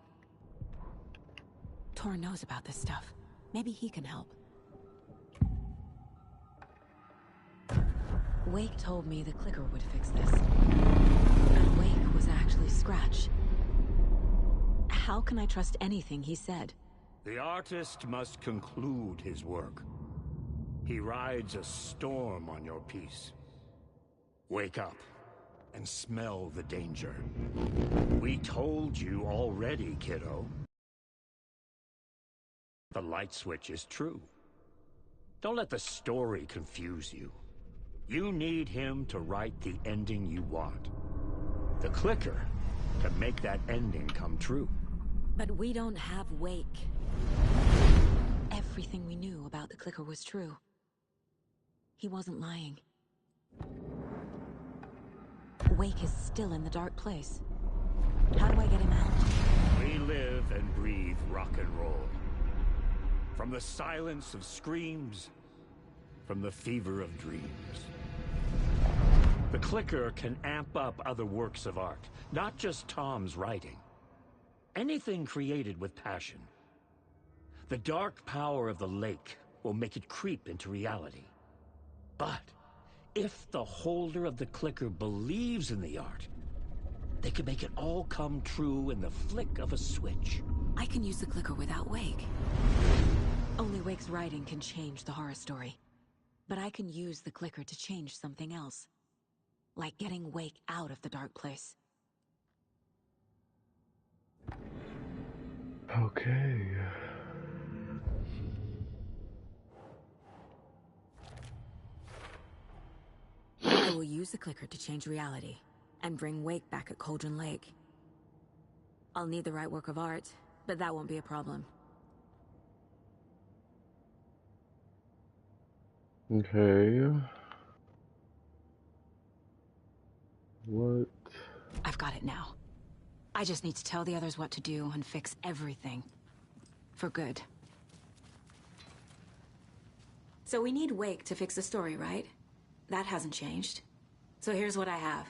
Tor knows about this stuff. Maybe he can help. Wake told me the clicker would fix this. And Wake was actually Scratch. How can I trust anything he said? The artist must conclude his work. He rides a storm on your piece. Wake up and smell the danger. We told you already, kiddo. The light switch is true. Don't let the story confuse you. You need him to write the ending you want. The clicker can make that ending come true. But we don't have Wake. Everything we knew about the clicker was true. He wasn't lying. Wake is still in the dark place. How do I get him out? We live and breathe rock and roll. From the silence of screams, from the fever of dreams. The clicker can amp up other works of art, not just Tom's writing. Anything created with passion. The dark power of the lake will make it creep into reality. But if the holder of the clicker believes in the art, they can make it all come true in the flick of a switch. I can use the clicker without Wake. Only Wake's writing can change the horror story. But I can use the clicker to change something else. Like getting Wake out of the dark place. Okay. I will use the clicker to change reality and bring Wake back at Cauldron Lake. I'll need the right work of art, but that won't be a problem. Okay. What? I've got it now. I just need to tell the others what to do and fix everything. For good. So we need Wake to fix the story, right? That hasn't changed. So here's what I have.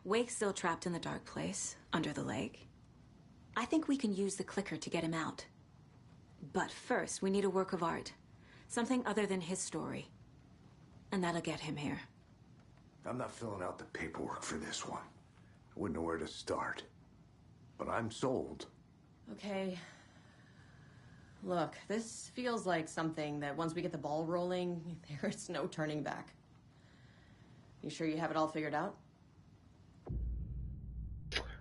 Wake's still trapped in the dark place, under the lake. I think we can use the clicker to get him out. But first, we need a work of art. Something other than his story. And that'll get him here. I'm not filling out the paperwork for this one. I wouldn't know where to start. But I'm sold. Okay. Look, this feels like something that once we get the ball rolling, there's no turning back. You sure you have it all figured out?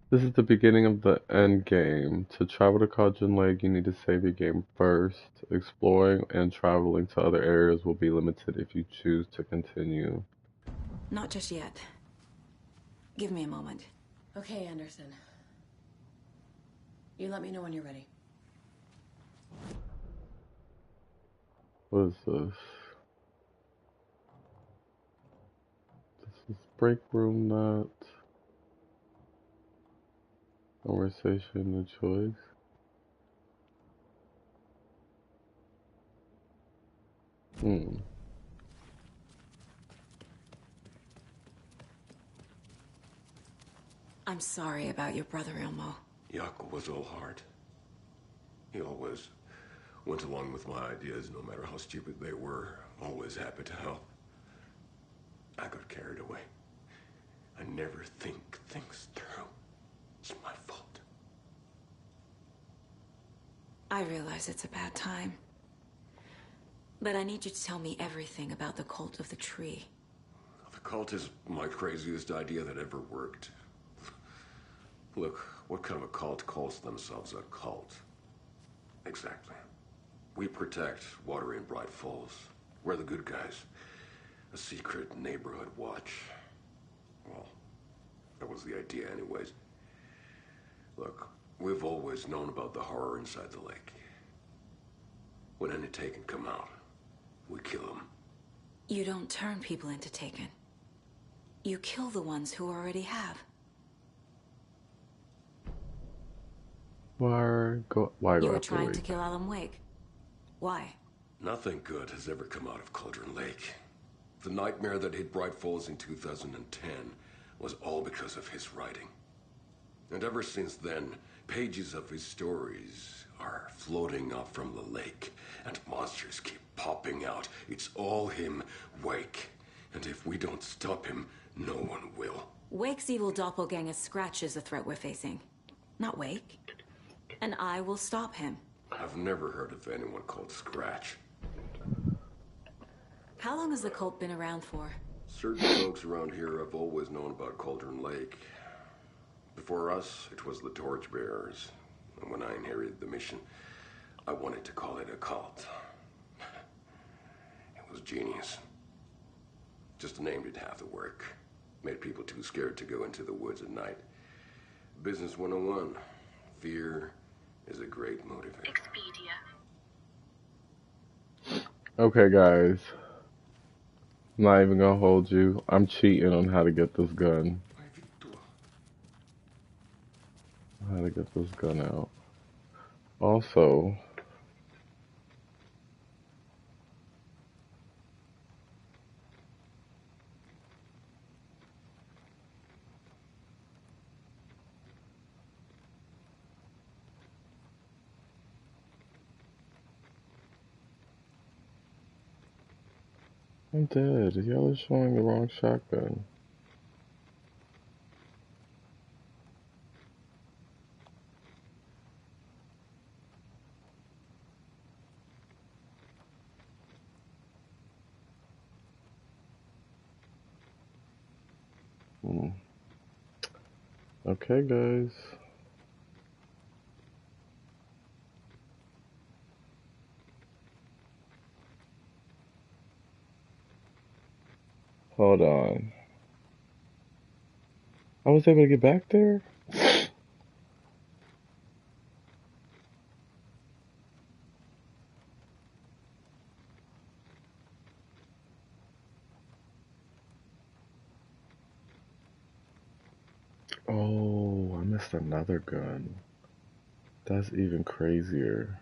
This is the beginning of the end game. To travel to Cauldron Lake, you need to save your game first. Exploring and traveling to other areas will be limited if you choose to continue. Not just yet. Give me a moment. Okay, Anderson. You let me know when you're ready. What is this? This is break room, not conversation, a choice. I'm sorry about your brother, Ilmo. Jaakko was all heart. He always went along with my ideas, no matter how stupid they were. Always happy to help. I got carried away. I never think things through. It's my fault. I realize it's a bad time. But I need you to tell me everything about the Cult of the Tree. The cult is my craziest idea that ever worked. Look, what kind of a cult calls themselves a cult? Exactly. We protect Watery and Bright Falls. We're the good guys. A secret neighborhood watch. Well, that was the idea anyways. Look, we've always known about the horror inside the lake. When any Taken come out, we kill them. You don't turn people into Taken. You kill the ones who already have. Why go You were after trying to Wake? kill Alan Wake. Why? Nothing good has ever come out of Cauldron Lake. The nightmare that hit Bright Falls in 2010 was all because of his writing. And ever since then, pages of his stories are floating up from the lake, and monsters keep popping out. It's all him, Wake. And if we don't stop him, no one will. Wake's evil doppelganger Scratch is the threat we're facing, not Wake. And I will stop him. I've never heard of anyone called Scratch. How long has the cult been around for? Certain folks around here have always known about Cauldron Lake. Before us, it was the Torchbearers. And when I inherited the mission, I wanted to call it a cult. It was genius. Just a name did half the work. Made people too scared to go into the woods at night. Business 101. Fear is a great motivator. Expedia. Okay, guys. I'm not even gonna hold you. I'm cheating on how to get this gun. How to get this gun out. Also, I'm dead. Y'all are showing the wrong shotgun. Okay, guys. Hold on. I was able to get back there? Oh, I missed another gun. That's even crazier.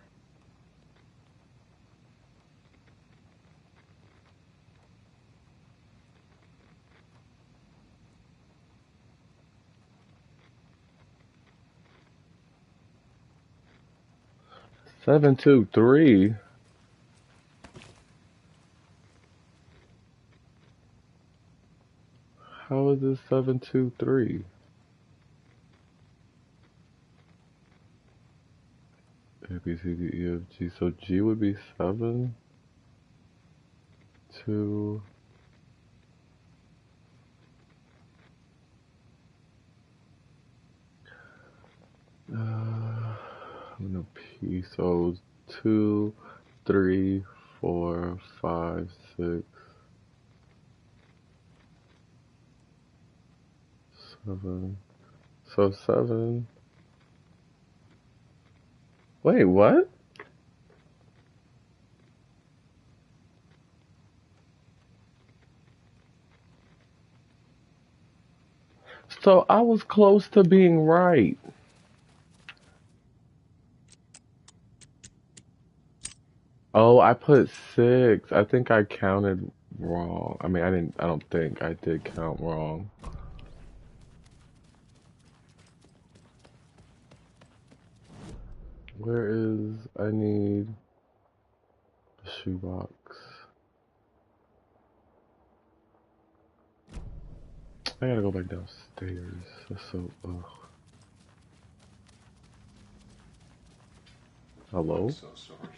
Seven, 2, 3. How is this 7, 2, 3? A, B, C, D, E, F, G. So G would be 7, 2. I'm gonna P. So 2, 3, 4, 5, 6, 7. So 7. Wait, what? So I was close to being right. Oh, I put 6. I think I counted wrong. I mean, I don't think I did count wrong. Where is, I need a shoebox. I gotta go back downstairs. That's so, ugh. Hello? I'm so sorry.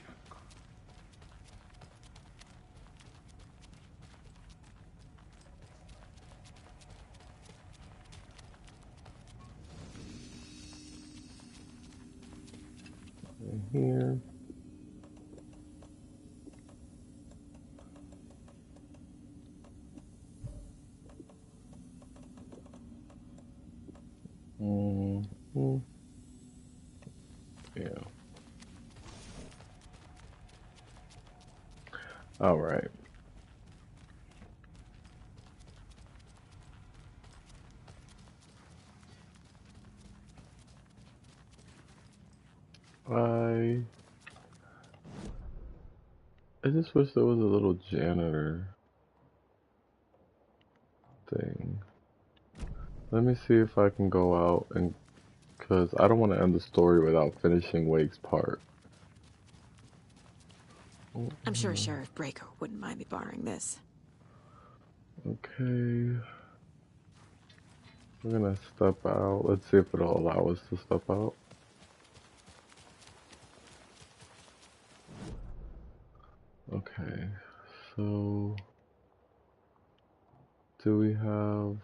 In here. Mm-hmm. Yeah. All right. I just wish there was a little janitor thing. Let me see if I can go out and, cause I don't want to end the story without finishing Wake's part. I'm sure Sheriff Breaker wouldn't mind me borrowing this. Okay. We're gonna step out. Let's see if it'll allow us to step out. Okay. So, do we have...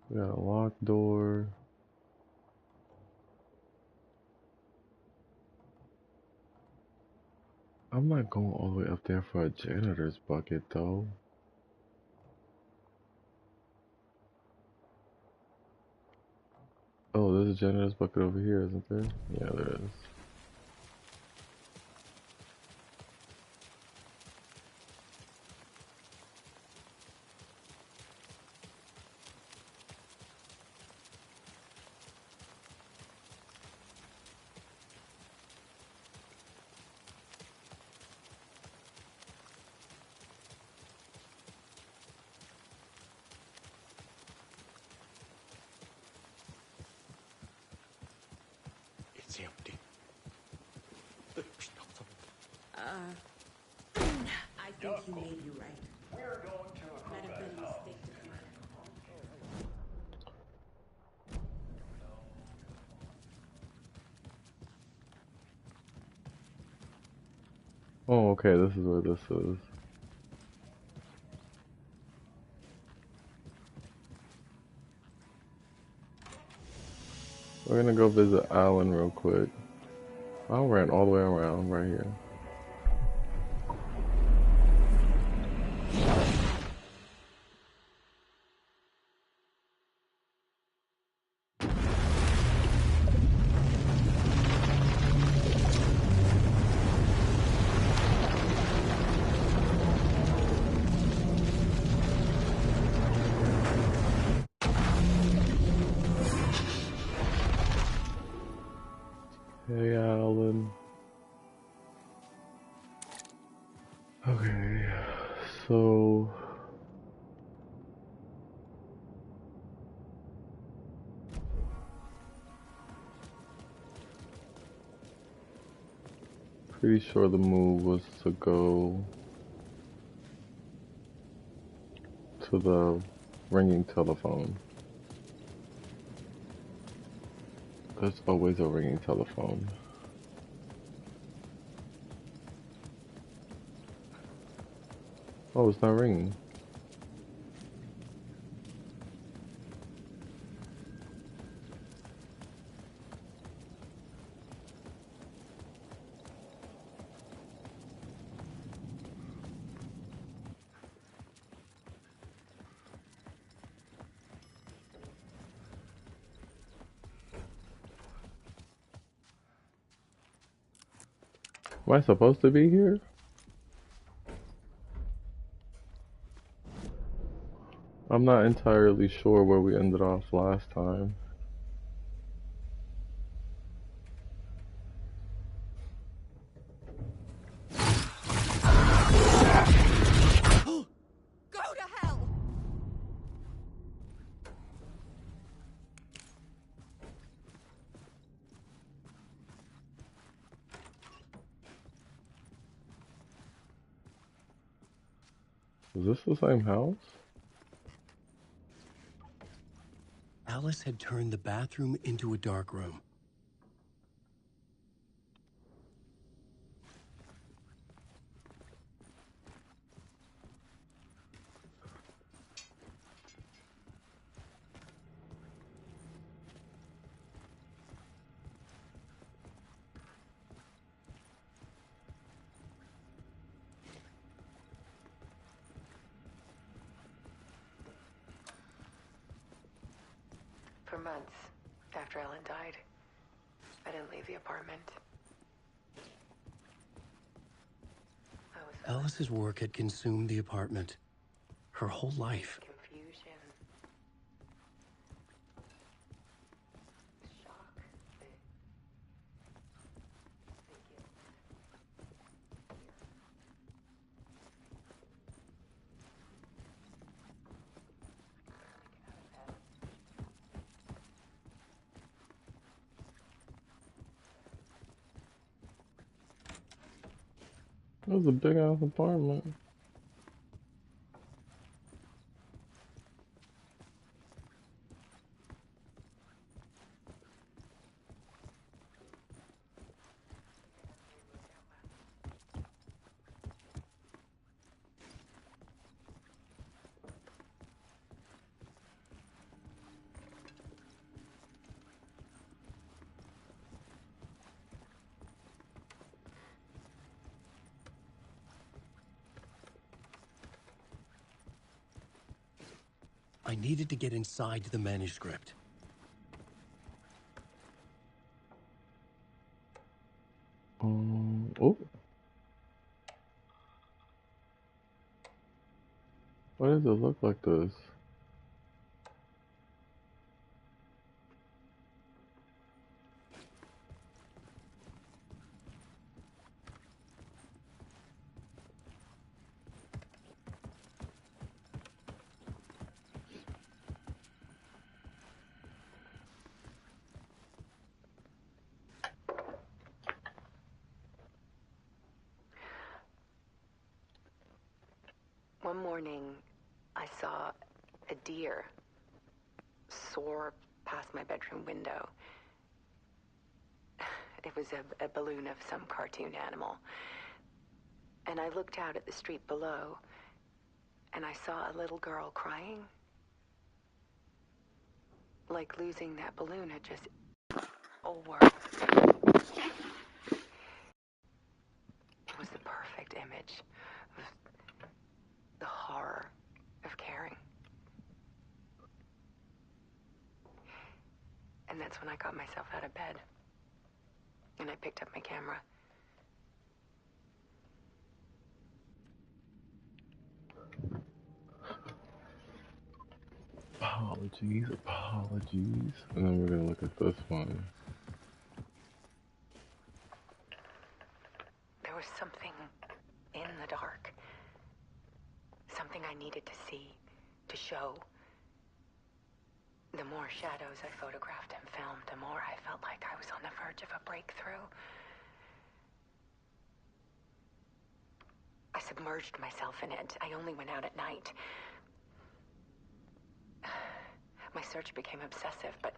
We got a locked door. I'm not going all the way up there for a janitor's bucket, though. Oh, there's a janitor's bucket over here, isn't there? Yeah, there is. It's empty. I think you may be right. We're going to a might have been a mistake to come Oh, okay, this is where this is. We're gonna go visit Alan real quick. I ran all the way around right here. Hey, Alan. Okay, so... Pretty sure the move was to go to the ringing telephone. There's always a ringing telephone. Oh, it's not ringing. Am I supposed to be here? I'm not entirely sure where we ended off last time. Go to hell! Is this the same house? Alice had turned the bathroom into a dark room. For months after Ellen died, I didn't leave the apartment. Alice's work had consumed the apartment. Her whole life. Confusion. Shock. That was a big ass apartment. I needed to get inside the manuscript. Oh. Why does it look like this? One morning, I saw a deer soar past my bedroom window. It was a balloon of some cartoon animal. And I looked out at the street below, and I saw a little girl crying. Like losing that balloon had just over. It was the perfect image of the horror of caring. And that's when I got myself out of bed. And I picked up my camera. Apologies. And then we're gonna look at this one. There was something in the dark. Something I needed to see, to show. The more shadows I photographed and filmed, the more I felt like I was on the verge of a breakthrough. I submerged myself in it. I only went out at night. My search became obsessive, but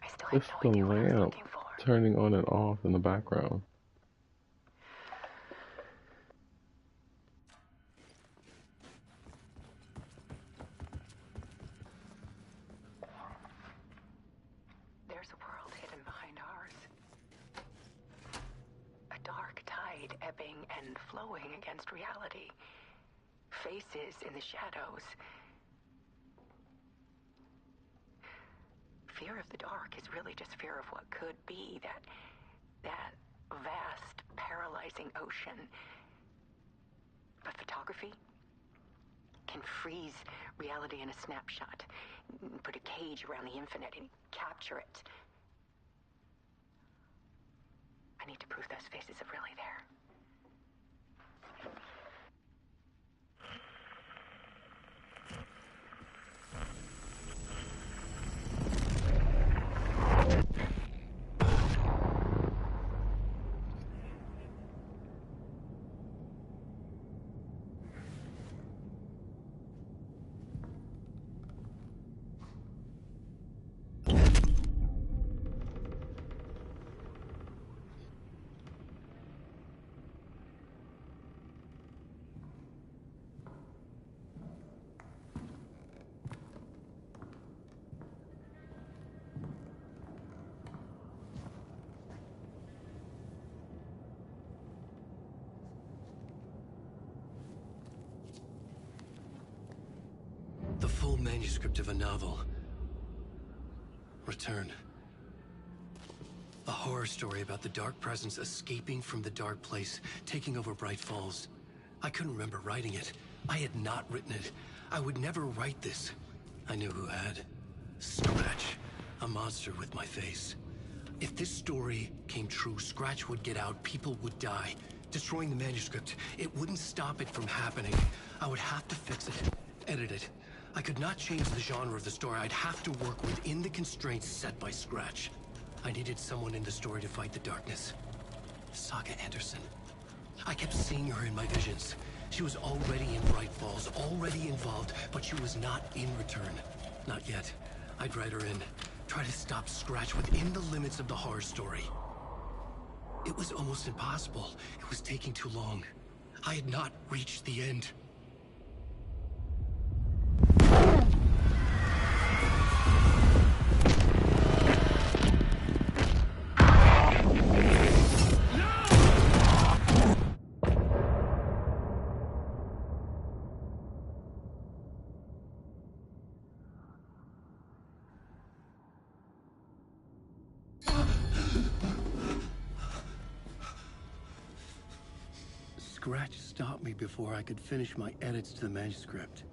I still had It's no the idea what I was lamp looking for. turning on and off in the background. There's a world hidden behind ours. A dark tide ebbing and flowing against reality. Faces in the shadows. Fear of the dark is really just fear of what could be, that vast, paralyzing ocean. But photography can freeze reality in a snapshot, put a cage around the infinite and capture it. I need to prove those faces are really there. The full manuscript of a novel. Return. A horror story about the dark presence escaping from the dark place, taking over Bright Falls. I couldn't remember writing it. I had not written it. I would never write this. I knew who had. Scratch. A monster with my face. If this story came true, Scratch would get out, people would die. Destroying the manuscript, it wouldn't stop it from happening. I would have to fix it, edit it. I could not change the genre of the story. I'd have to work within the constraints set by Scratch. I needed someone in the story to fight the darkness. Saga Anderson. I kept seeing her in my visions. She was already in Bright Falls, already involved, but she was not in return. Not yet. I'd write her in. Try to stop Scratch within the limits of the horror story. It was almost impossible. It was taking too long. I had not reached the end. Scratch stopped me before I could finish my edits to the manuscript.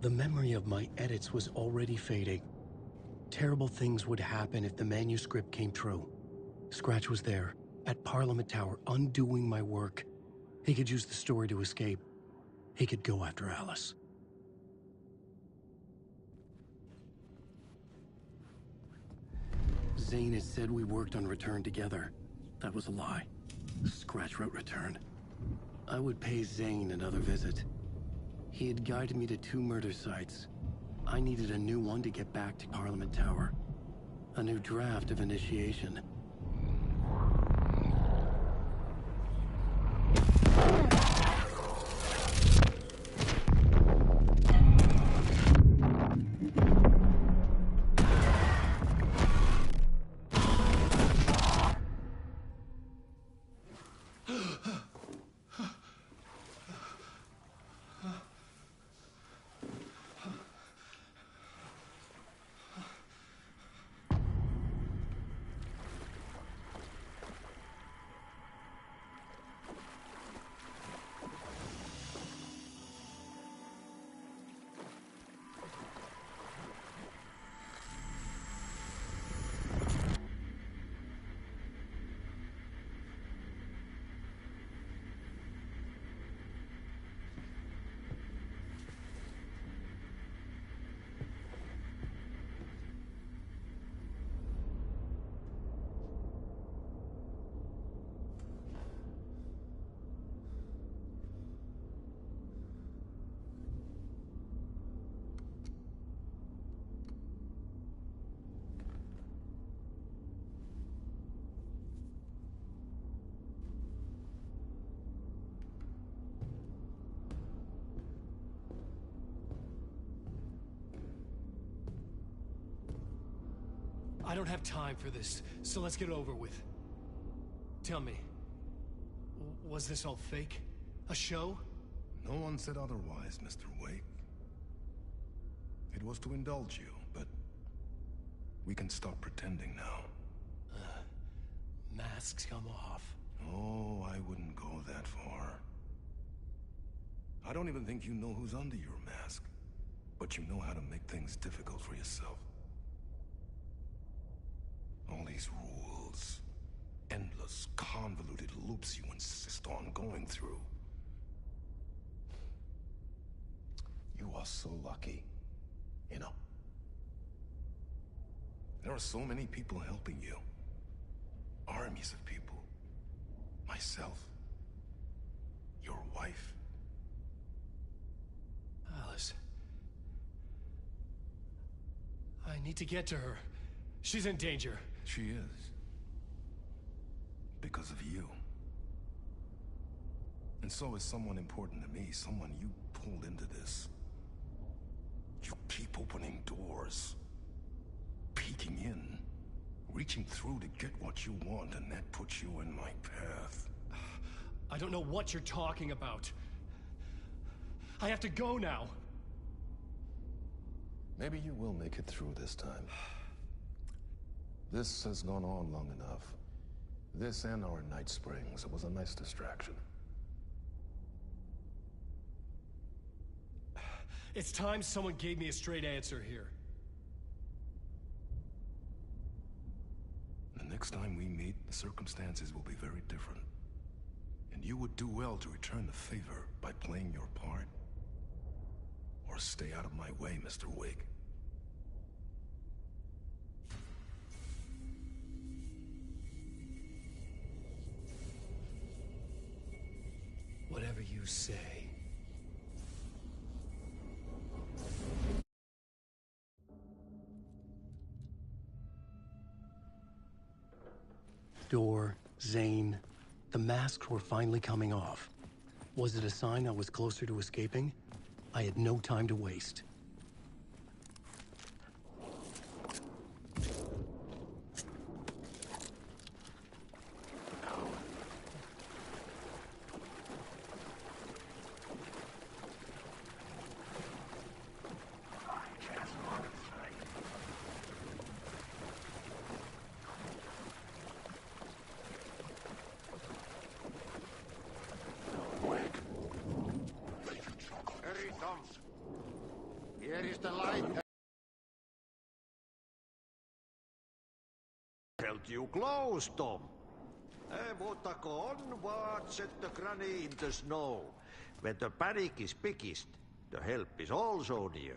The memory of my edits was already fading. Terrible things would happen if the manuscript came true. Scratch was there, at Parliament Tower, undoing my work. He could use the story to escape. He could go after Alice. Zane had said we worked on Return together. That was a lie. Scratch wrote Return. I would pay Zane another visit. He had guided me to 2 murder sites. I needed a new one to get back to Parliament Tower. A new draft of Initiation. I don't have time for this, so let's get it over with. Tell me, was this all fake? A show? No one said otherwise, Mr. Wake. It was to indulge you, but we can stop pretending now. Masks come off. Oh, I wouldn't go that far. I don't even think you know who's under your mask, but you know how to make things difficult for yourself. All these rules, endless, convoluted loops you insist on going through. You are so lucky, you know. There are so many people helping you. Armies of people. Myself. Your wife. Alice. I need to get to her. She's in danger. She is. Because of you. And so is someone important to me, someone you pulled into this. You keep opening doors. Peeking in. Reaching through to get what you want, and that puts you in my path. I don't know what you're talking about. I have to go now. Maybe you will make it through this time. This has gone on long enough. This and our Night Springs. It was a nice distraction. It's time someone gave me a straight answer here. The next time we meet, the circumstances will be very different. And you would do well to return the favor by playing your part. Or stay out of my way, Mr. Wake. Whatever you say. Door, Zane, the masks were finally coming off. Was it a sign I was closer to escaping? I had no time to waste. Here is the light. Held you close, Tom. Mutta on what set the granny in the snow. When the panic is biggest, the help is also near.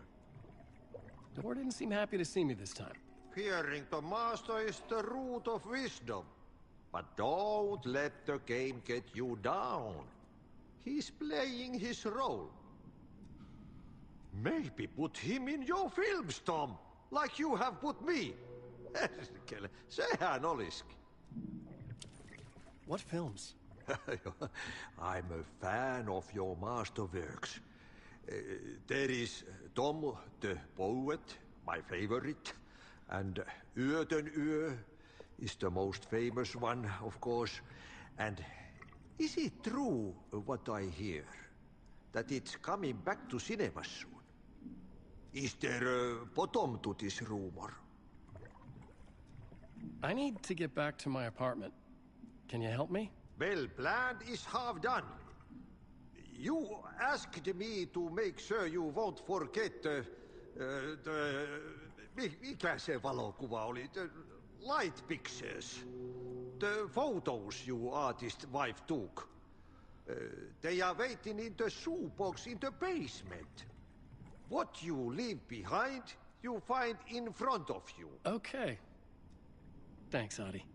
Door didn't seem happy to see me this time. Fearing the master is the root of wisdom. But don't let the game get you down. He's playing his role. Maybe put him in your films, Tom, like you have put me. Sehän olisikin. What films? I'm a fan of your masterworks. There is Tom the Poet, my favorite, and Yöten Yö is the most famous one, of course. And is it true what I hear, that it's coming back to cinemas soon? Is there a bottom to this rumor? I need to get back to my apartment. Can you help me? Well, plan is half done. You asked me to make sure you won't forget mikä se valokuva oli? The light pictures. The photos your artist wife took. They are waiting in the shoebox in the basement. What you leave behind, you find in front of you. Okay. Thanks, Adi.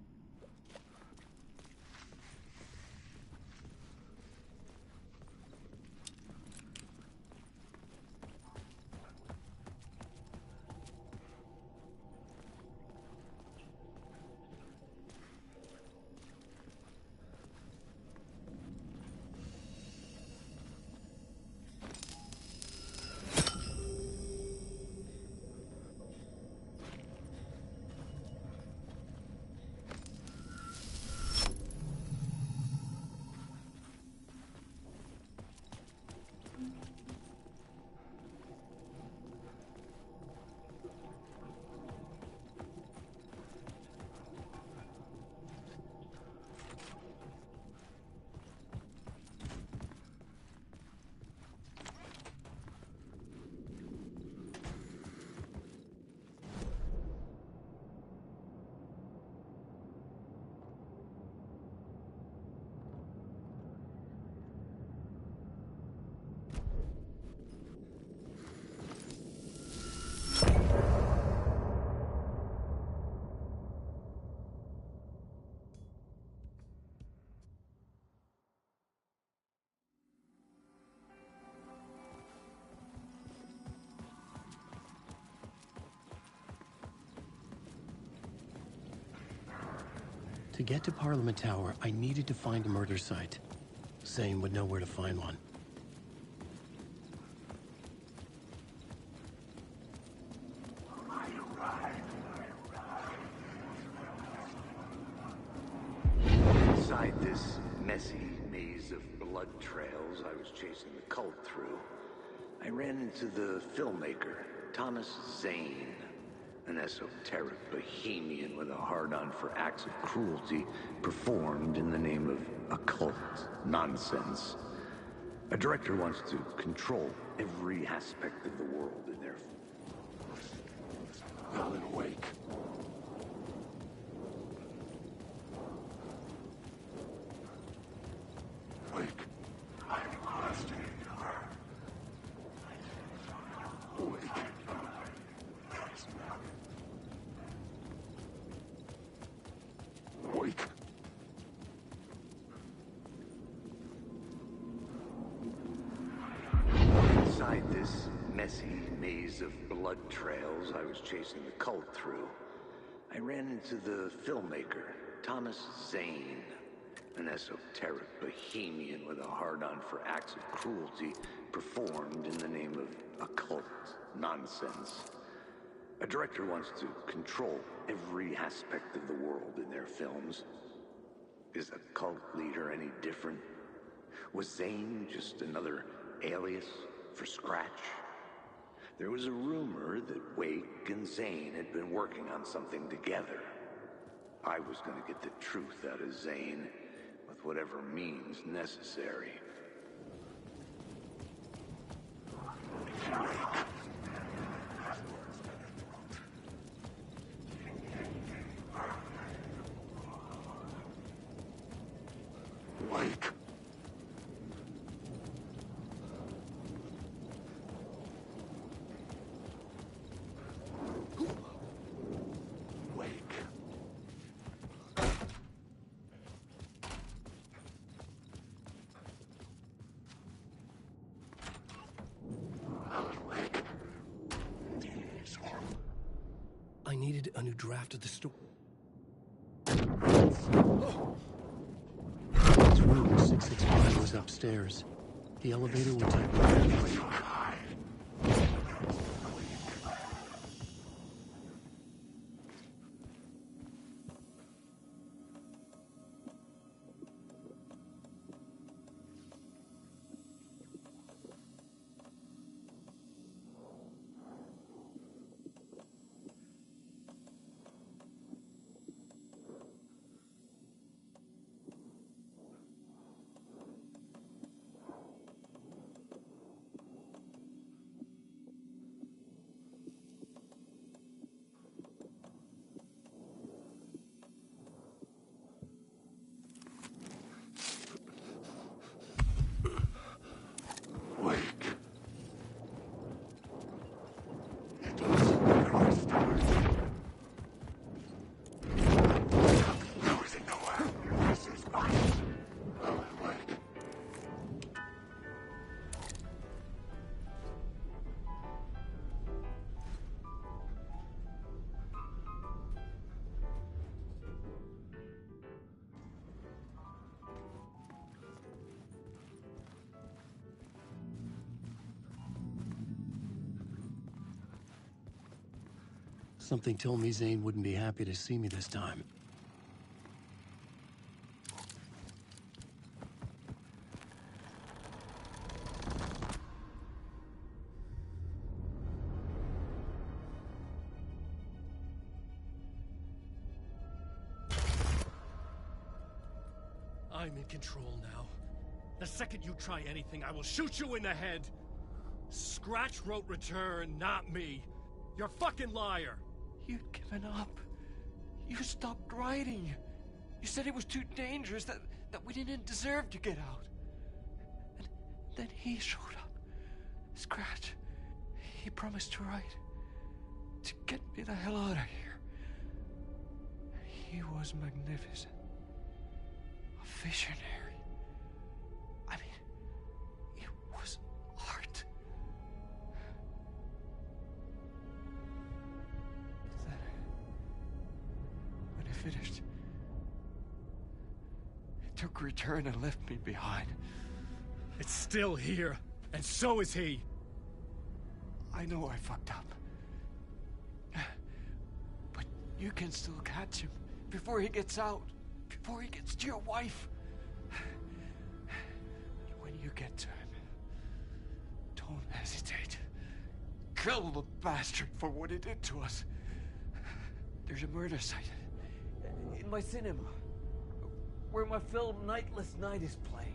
To get to Parliament Tower, I needed to find a murder site. Zane would know where to find one. Inside this messy maze of blood trails I was chasing the cult through, I ran into the filmmaker, Thomas Zane. An esoteric bohemian with a hard-on for acts of cruelty performed in the name of occult nonsense. A director wants to control every aspect of the world in their... Alan Wake. Wake. I'm questioning her. Wake. Wake. messy maze of blood trails I was chasing the cult through, I ran into the filmmaker, Thomas Zane, an esoteric bohemian with a hard-on for acts of cruelty performed in the name of occult nonsense. A director wants to control every aspect of the world in their films. Is a cult leader any different? Was Zane just another alias for Scratch? There was a rumor that Wake and Zane had been working on something together. I was going to get the truth out of Zane with whatever means necessary. Wake. I needed a new draft of the story. This room 665 was upstairs. The elevator would take me there. Something told me Zane wouldn't be happy to see me this time. I'm in control now. The second you try anything, I will shoot you in the head. Scratch wrote Return, not me. You're a fucking liar. You'd given up. You stopped writing. You said it was too dangerous, that we didn't deserve to get out. And then he showed up. Scratch. He promised to write. To get me the hell out of here. He was magnificent. A visionary. I mean, it was art. Then, when it finished, it took Return and left me behind. It's still here, and so is he. I know I fucked up. But you can still catch him before he gets out, before he gets to your wife. When you get to him, don't hesitate. Kill the bastard for what he did to us. There's a murder site in my cinema where my film Nightless Night is playing.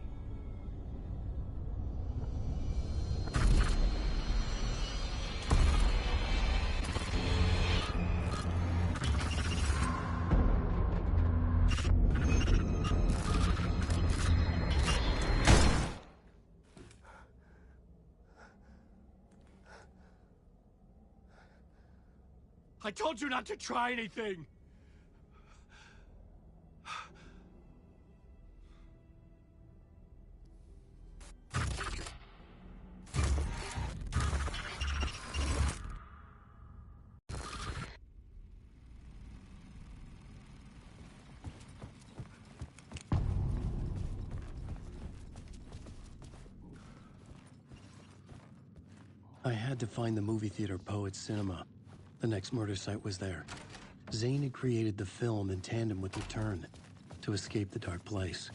I told you not to try anything! I had to find the movie theater Poet Cinema. The next murder site was there. Zane had created the film in tandem with Return to escape the dark place.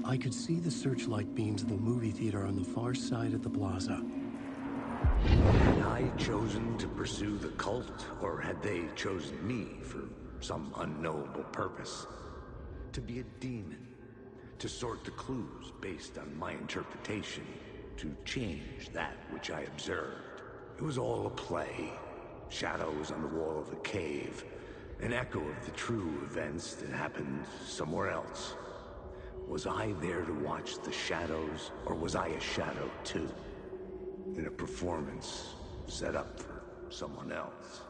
I could see the searchlight beams of the movie theater on the far side of the plaza. Had I chosen to pursue the cult, or had they chosen me for some unknowable purpose? To be a demon, to sort the clues based on my interpretation, to change that which I observed. It was all a play. Shadows on the wall of the cave, an echo of the true events that happened somewhere else. Was I there to watch the shadows, or was I a shadow too? In a performance set up for someone else.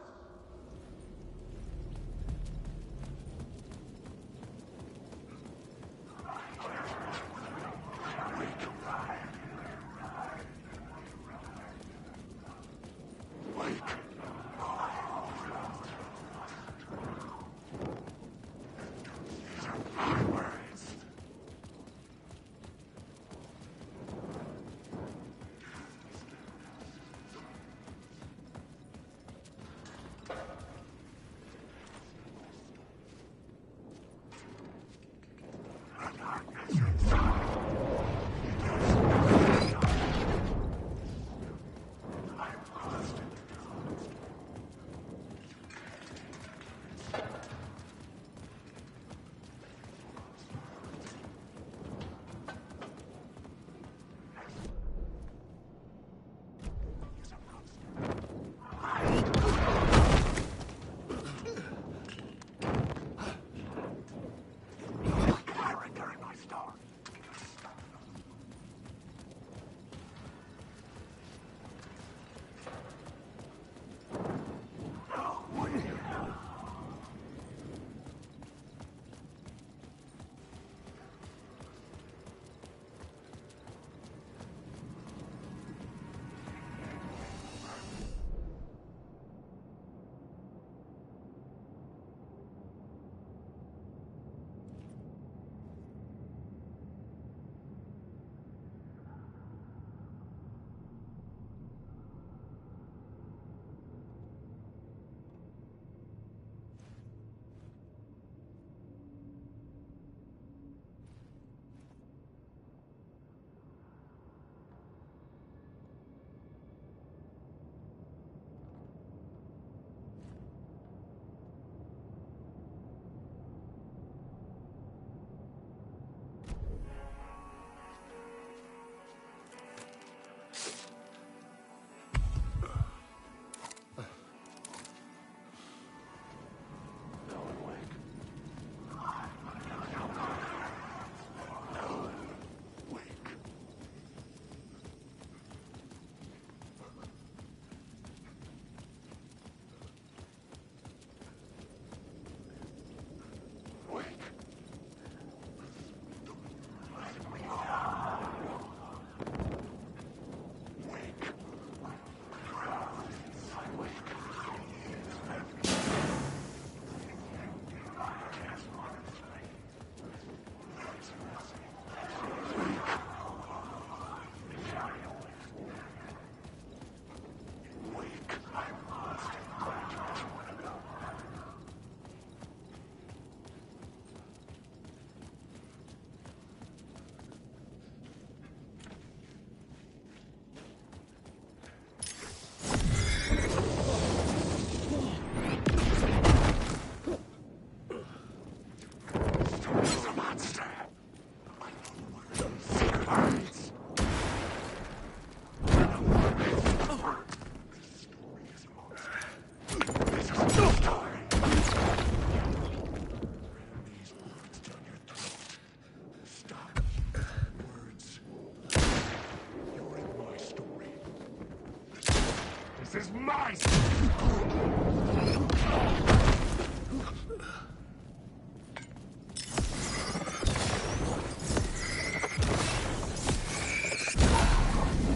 This is my...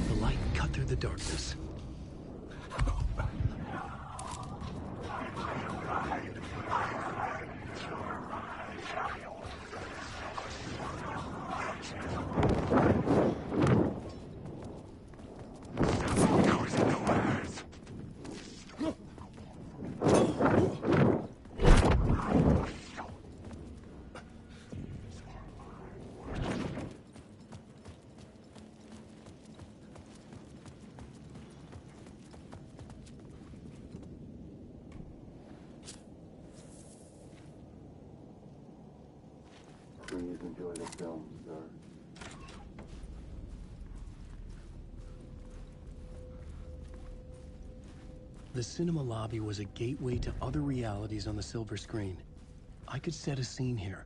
The light cut through the darkness. Please enjoy the film, sir. The cinema lobby was a gateway to other realities on the silver screen. I could set a scene here.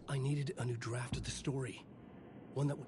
I needed a new draft of the story. One that would...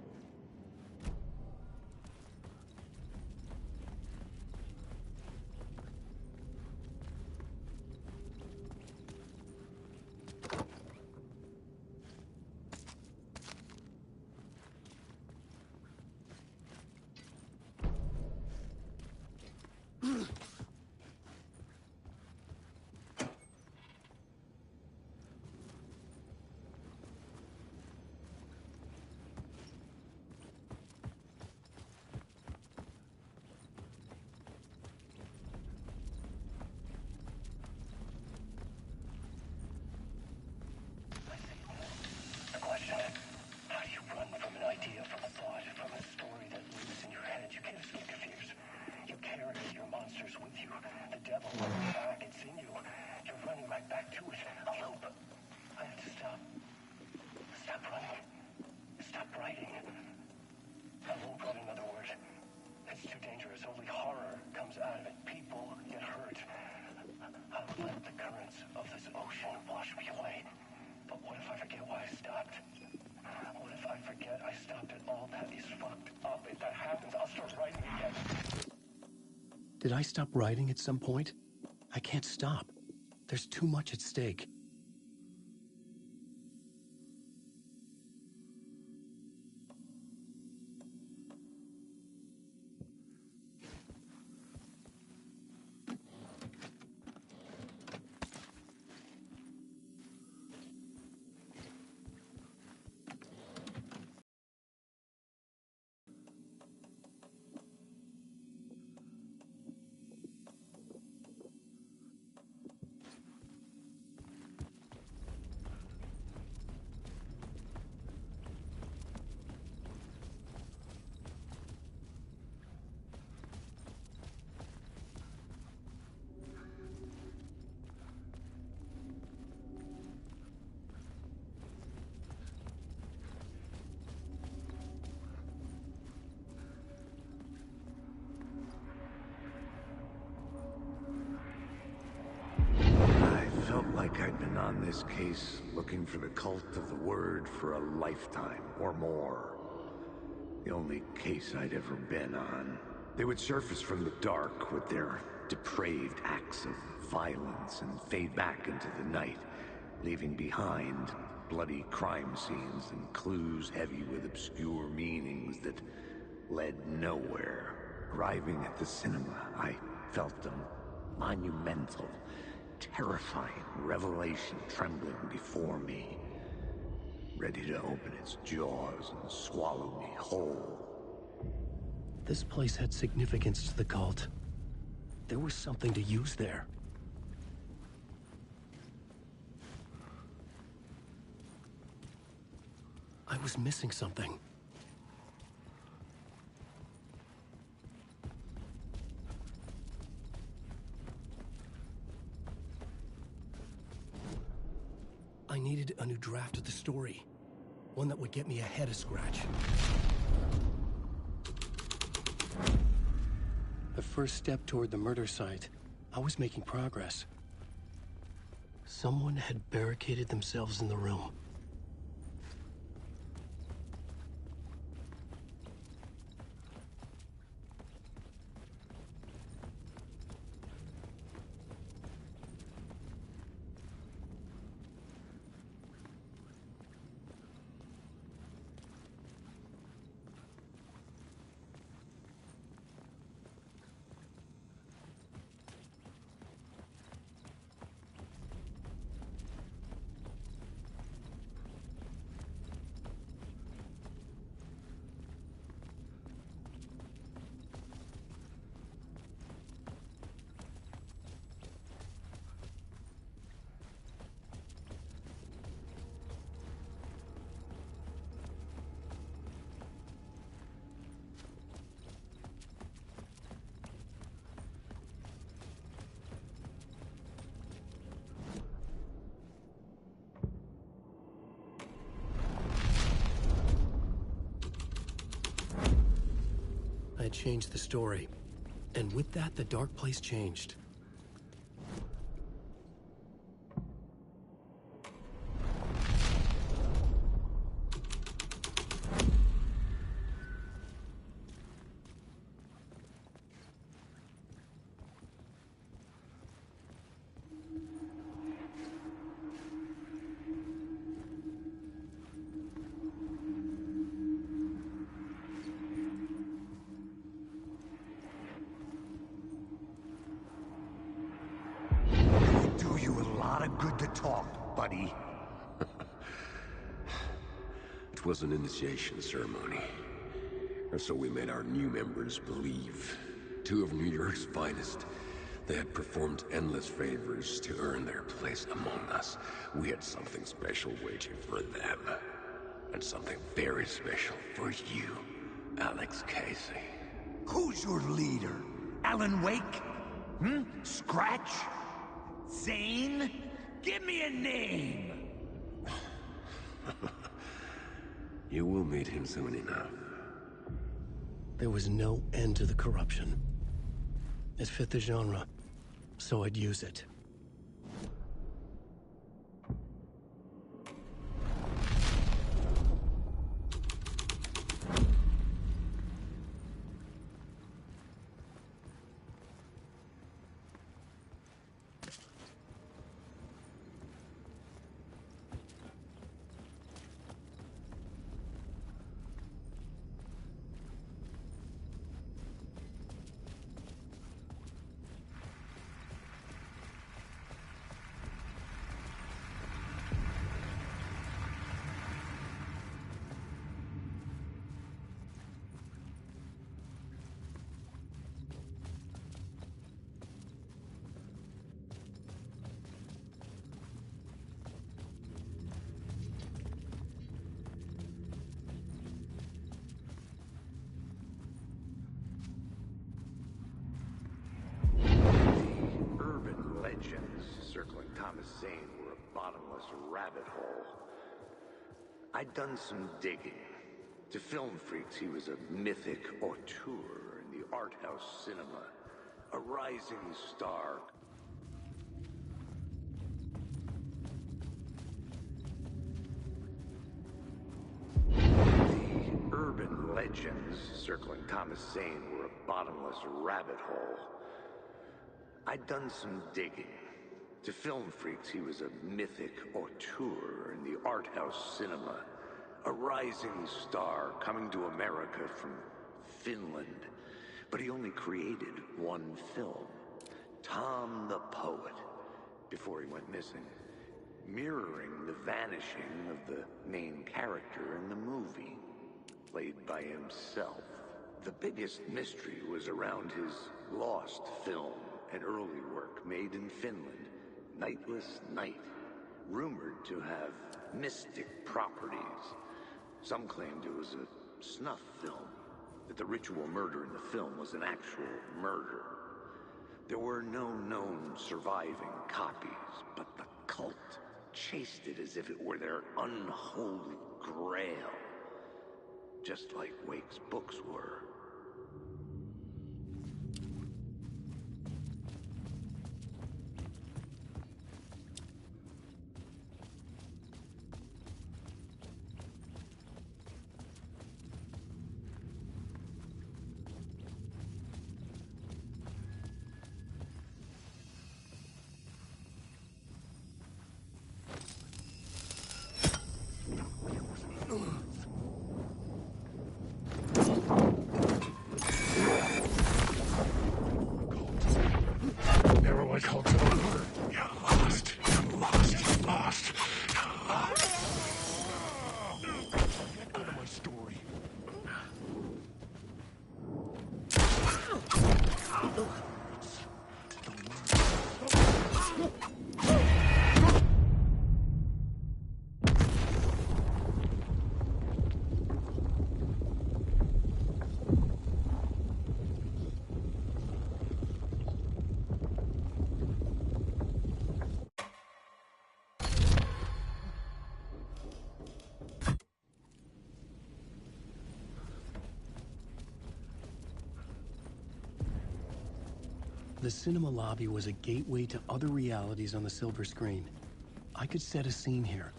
Did I stop writing at some point? I can't stop. There's too much at stake. Like I'd been on this case, looking for the cult of the word for a lifetime or more. The only case I'd ever been on. They would surface from the dark with their depraved acts of violence and fade back into the night, leaving behind bloody crime scenes and clues heavy with obscure meanings that led nowhere. Arriving at the cinema, I felt a monumental, terrifying revelation trembling before me, ready to open its jaws and swallow me whole. This place had significance to the cult. There was something to use there. I was missing something. draft of the story. One that would get me ahead of Scratch. The first step toward the murder site, I was making progress. Someone had barricaded themselves in the room. I changed the story. And with that, the dark place changed. Good to talk, buddy. It was an initiation ceremony. Or so we made our new members believe. 2 of New York's finest. They had performed endless favors to earn their place among us. We had something special waiting for them. And something very special for you, Alex Casey. Who's your leader? Alan Wake? Scratch? Zane? Give me a name! You will meet him soon enough. There was no end to the corruption. It fit the genre, so I'd use it. Circling Thomas Zane were a bottomless rabbit hole. I'd done some digging. To film freaks, he was a mythic auteur in the art house cinema, a rising star. The urban legends circling Thomas Zane were a bottomless rabbit hole. I'd done some digging. To film freaks, he was a mythic auteur in the art house cinema, a rising star coming to America from Finland. But he only created one film, Tom the Poet, before he went missing, mirroring the vanishing of the main character in the movie, played by himself. The biggest mystery was around his lost film, an early work made in Finland, Nightless Night, rumored to have mystic properties. Some claimed it was a snuff film, that the ritual murder in the film was an actual murder. There were no known surviving copies, but the cult chased it as if it were their unholy grail. Just like Wake's books were. The cinema lobby was a gateway to other realities on the silver screen. I could set a scene here.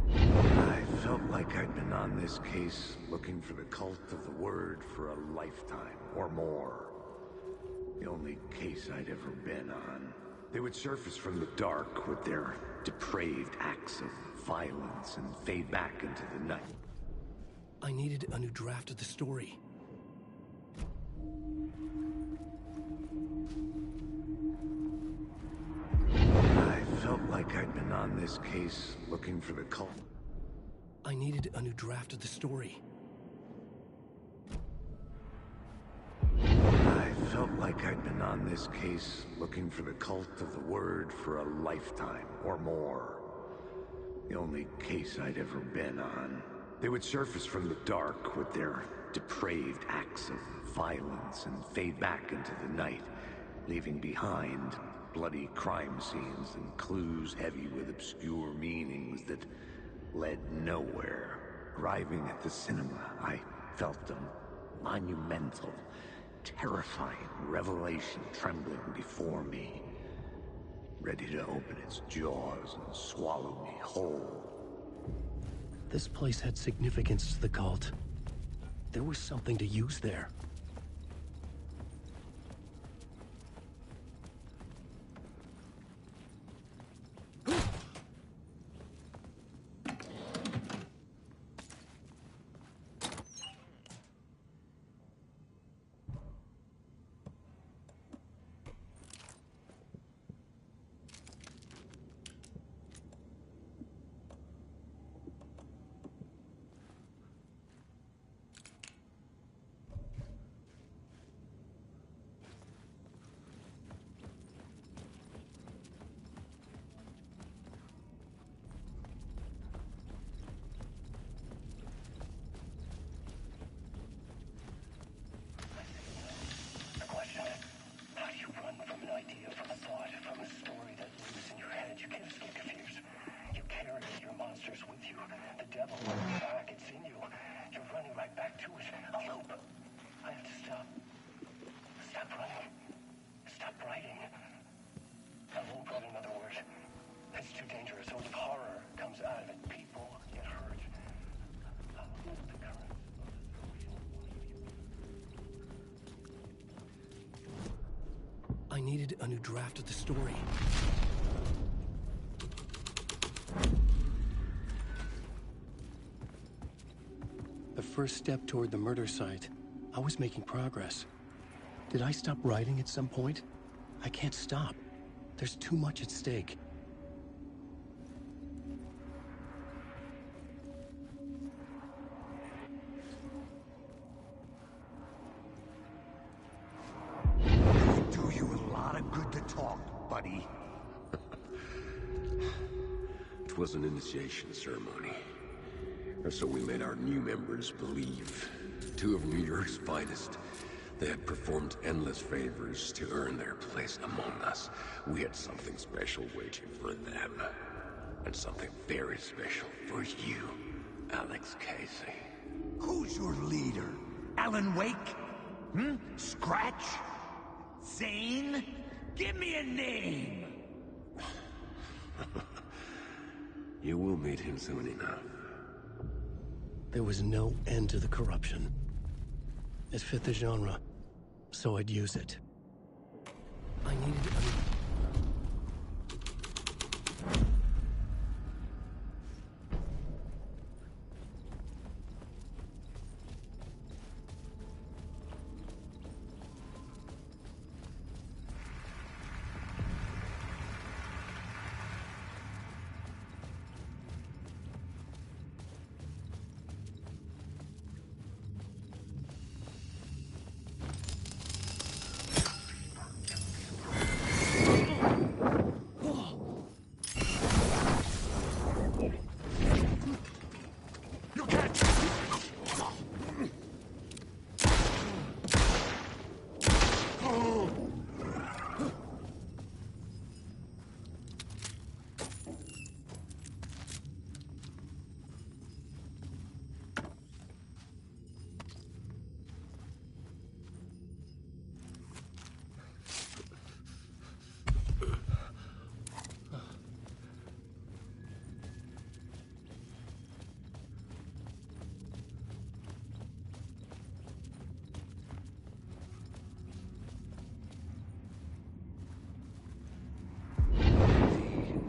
I felt like I'd been on this case looking for the cult of the word for a lifetime or more. The only case I'd ever been on. They would surface from the dark with their depraved acts of violence and fade back into the night. I needed a new draft of the story. I felt like I'd been on this case looking for the cult. I needed a new draft of the story. I felt like I'd been on this case looking for the cult of the word for a lifetime or more. The only case I'd ever been on. They would surface from the dark with their depraved acts of violence and fade back into the night, leaving behind bloody crime scenes and clues heavy with obscure meanings that led nowhere. Arriving at the cinema, I felt a monumental, terrifying revelation trembling before me, ready to open its jaws and swallow me whole. This place had significance to the cult. There was something to use there. I needed a new draft of the story. The first step toward the murder site. I was making progress. Did I stop writing at some point? I can't stop. There's too much at stake. It was an initiation ceremony. Or so we made our new members believe. Two of New York's finest. They had performed endless favors to earn their place among us. We had something special waiting for them. And something very special for you, Alex Casey. Who's your leader? Alan Wake? Scratch? Zane? Give me a name! You will meet him soon enough. There was no end to the corruption. It fit the genre, so I'd use it. I needed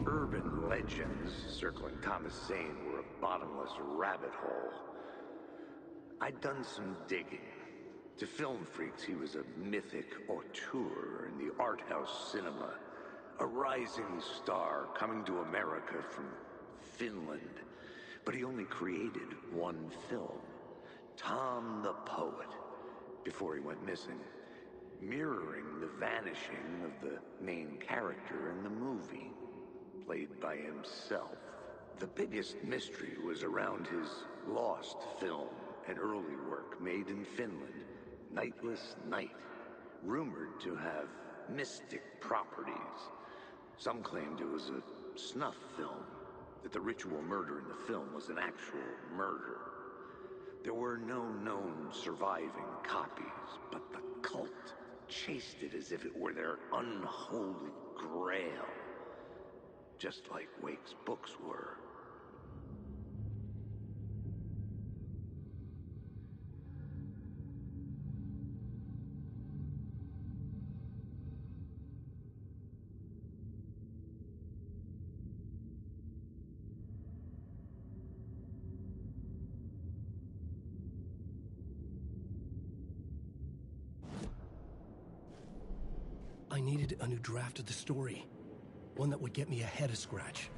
Urban legends circling Thomas Zane were a bottomless rabbit hole. I'd done some digging. To film freaks, he was a mythic auteur in the art house cinema. A rising star coming to America from Finland. But he only created one film, Tom the Poet, before he went missing, mirroring the vanishing of the main character in the movie, played by himself. The biggest mystery was around his lost film, an early work made in Finland, Nightless Night, rumored to have mystic properties. Some claimed it was a snuff film, that the ritual murder in the film was an actual murder. There were no known surviving copies, but the cult chased it as if it were their unholy grail, just like Wake's books were. I needed a new draft of the story. One that would get me ahead of Scratch.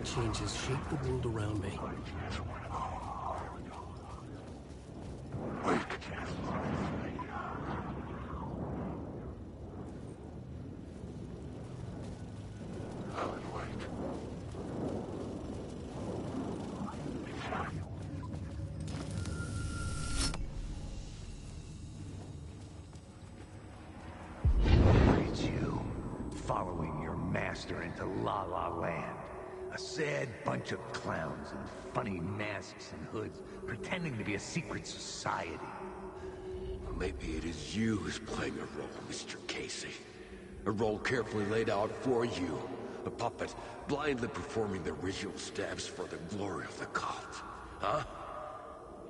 Changes shape the world around me. It's you, following your master into La La Land. A sad bunch of clowns in funny masks and hoods, pretending to be a secret society. Well, maybe it is you who's playing a role, Mr. Casey. A role carefully laid out for you. A puppet, blindly performing the ritual steps for the glory of the cult. Huh?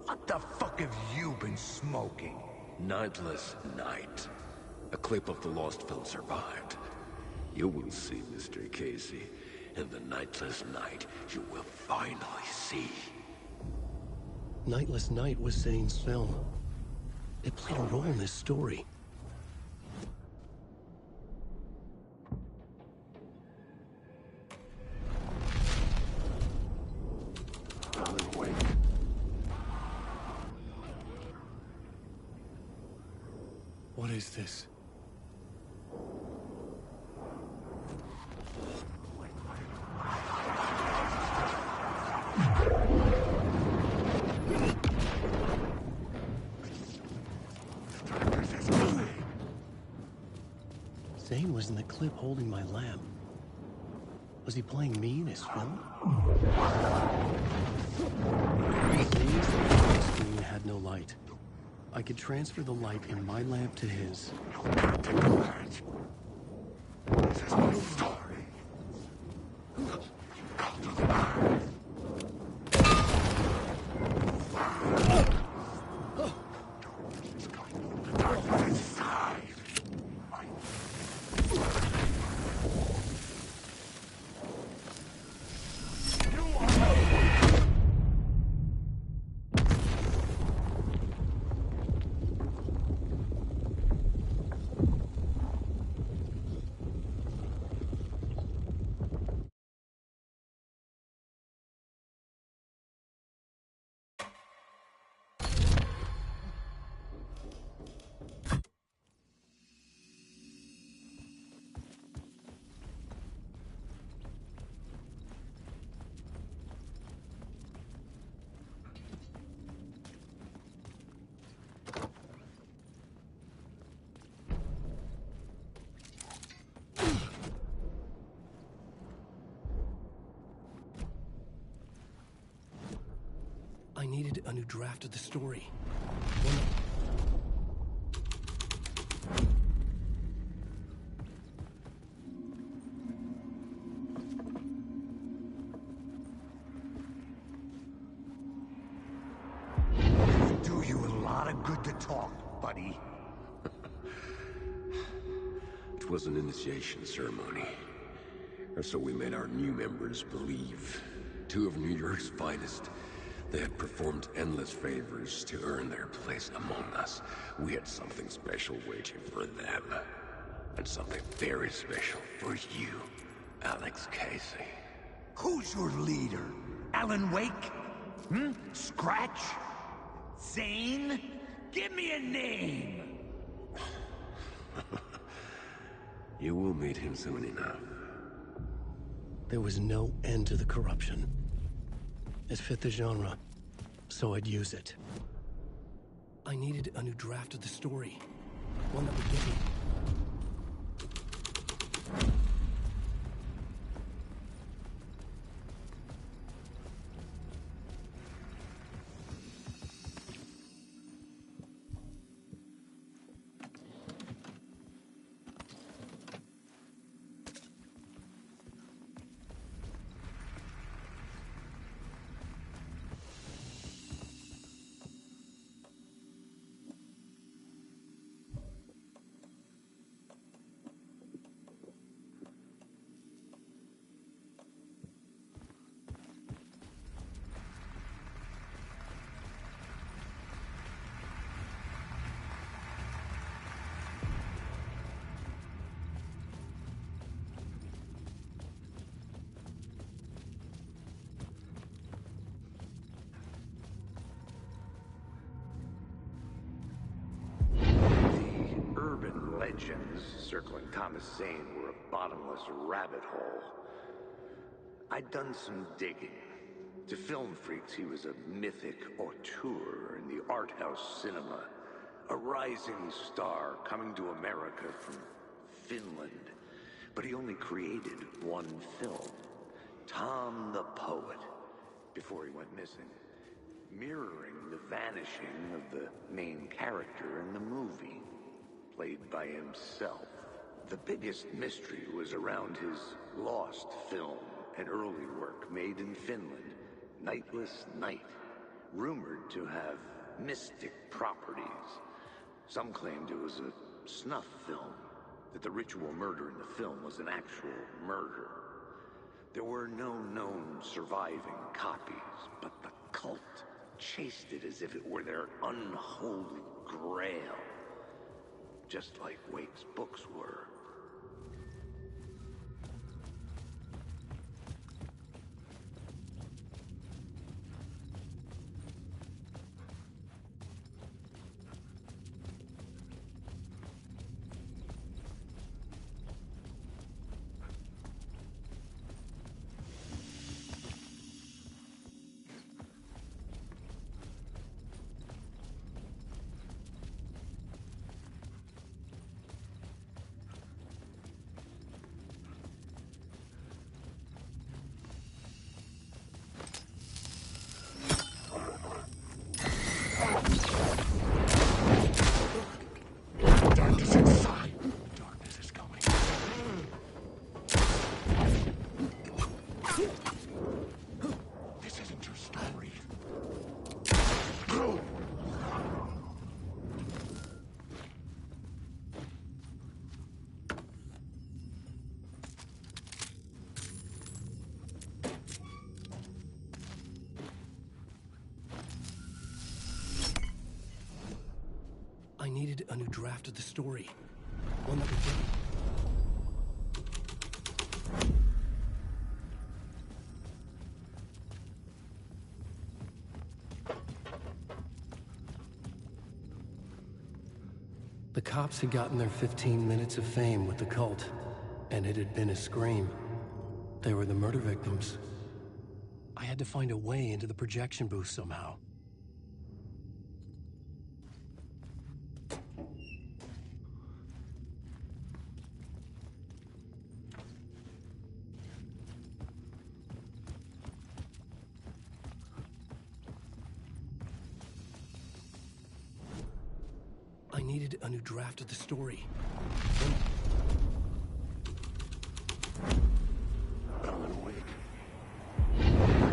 What the fuck have you been smoking? Nightless Night. A clip of the lost film survived. You will see, Mr. Casey. In the Nightless Night, you will finally see. Nightless Night was Zane's film. It played a role in this story. Alan Wake. What is this? Zane was in the clip holding my lamp. Was he playing me in his film? Zane's screen had no light. I could transfer the light in my lamp to his. Take the match. This is my story. Cult of the Night. I needed a new draft of the story. Do you a lot of good to talk, buddy. It was an initiation ceremony. Or so we made our new members believe. Two of New York's finest. They had performed endless favors to earn their place among us. We had something special waiting for them. And something very special for you, Alex Casey. Who's your leader? Alan Wake? Scratch? Zane? Give me a name! You will meet him soon enough. There was no end to the corruption. It fit the genre, so I'd use it. I needed a new draft of the story. One that would get me. Legends circling Thomas Zane were a bottomless rabbit hole. I'd done some digging. To film freaks, he was a mythic auteur in the art house cinema. A rising star coming to America from Finland. But he only created one film, Tom the Poet, before he went missing. Mirroring the vanishing of the main character in the movie. Played by himself. The biggest mystery was around his lost film, an early work made in Finland, Nightless Night, rumored to have mystic properties. Some claimed it was a snuff film, that the ritual murder in the film was an actual murder. There were no known surviving copies, but the cult chased it as if it were their unholy grail. Just like Wake's books were. I needed a new draft of the story. One that would get me. The cops had gotten their 15 minutes of fame with the cult, and it had been a scream. They were the murder victims. I had to find a way into the projection booth somehow. I needed a new draft of the story. Alan Wake.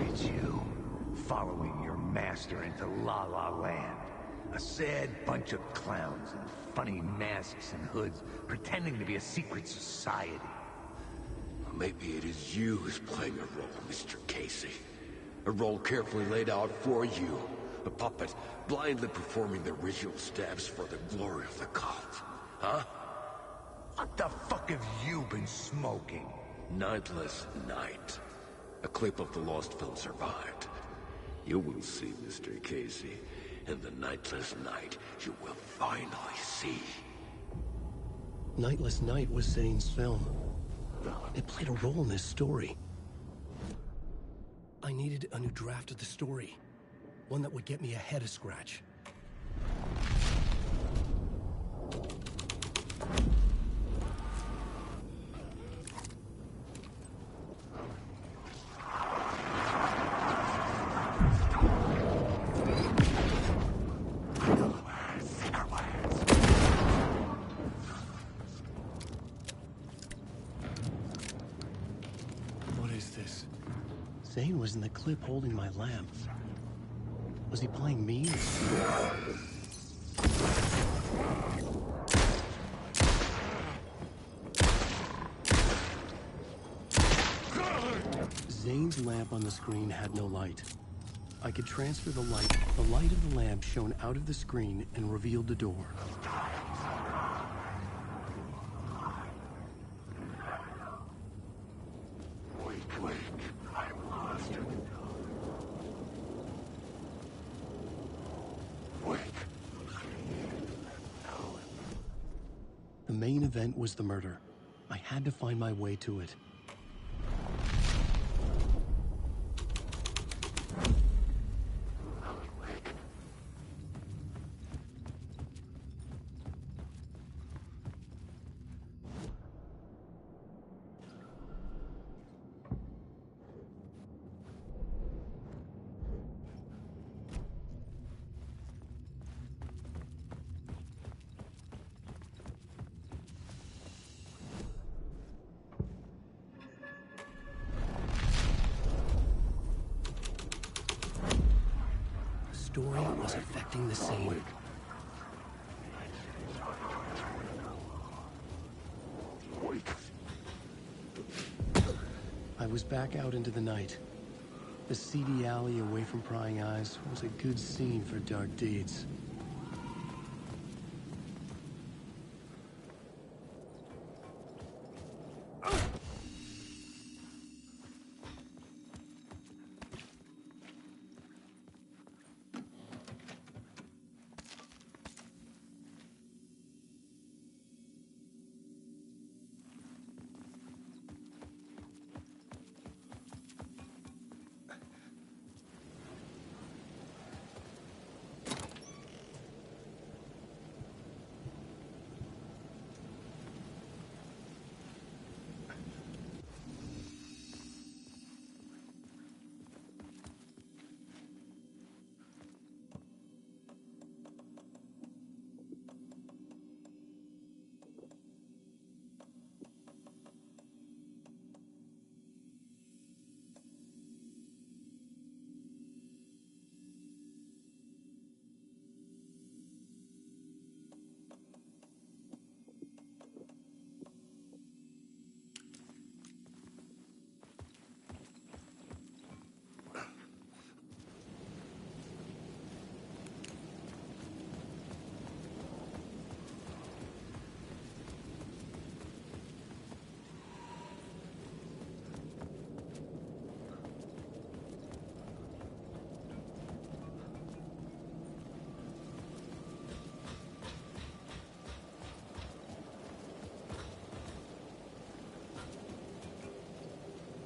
It's you, following your master into La La Land. A sad bunch of clowns in funny masks and hoods, pretending to be a secret society. Maybe it is you who's playing a role, Mr. Casey. A role carefully laid out for you. A puppet, blindly performing the ritual steps for the glory of the cult. Huh? What the fuck have you been smoking? Nightless Night. A clip of the lost film survived. You will see, Mr. Casey. In the Nightless Night, you will finally see. Nightless Night was Zane's film. It played a role in this story. I needed a new draft of the story. One that would get me ahead of Scratch. What is this? Zane was in the clip holding my lamp. Was he playing me? Zane's lamp on the screen had no light. I could transfer the light. The light of the lamp shone out of the screen and revealed the door. Wake, I'm lost. The main event was the murder. I had to find my way to it. The story was affecting the scene. was back out into the night. The seedy alley away from prying eyes was a good scene for dark deeds.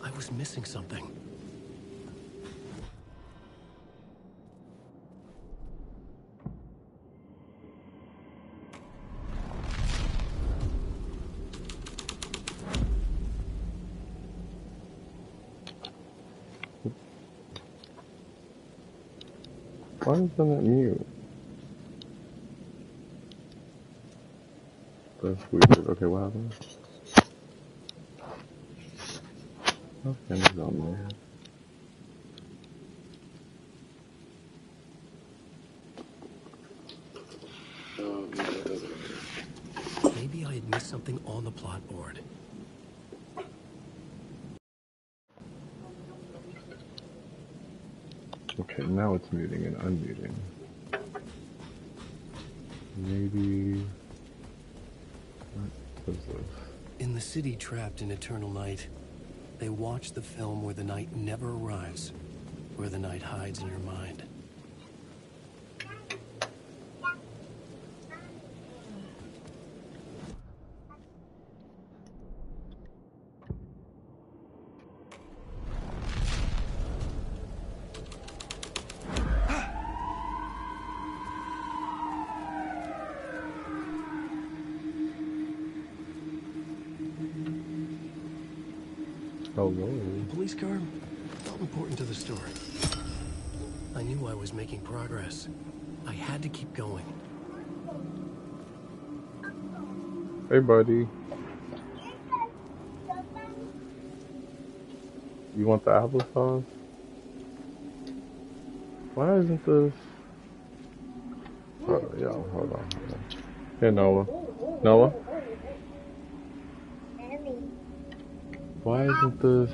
I was missing something. Why isn't it mute? That's weird. Okay, what happened? Okay, it's on there. Maybe I had missed something on the plot board. Okay, now it's muting and unmuting. Maybe... What is this? In the city trapped in eternal night, they watch the film where the night never arrives, where the night hides in your mind. Oh, no. The police car felt important to the story. I knew I was making progress. I had to keep going. Hey, buddy. You want the applesauce? Why isn't this... Hold on. Here, Noah. Noah? Why isn't this...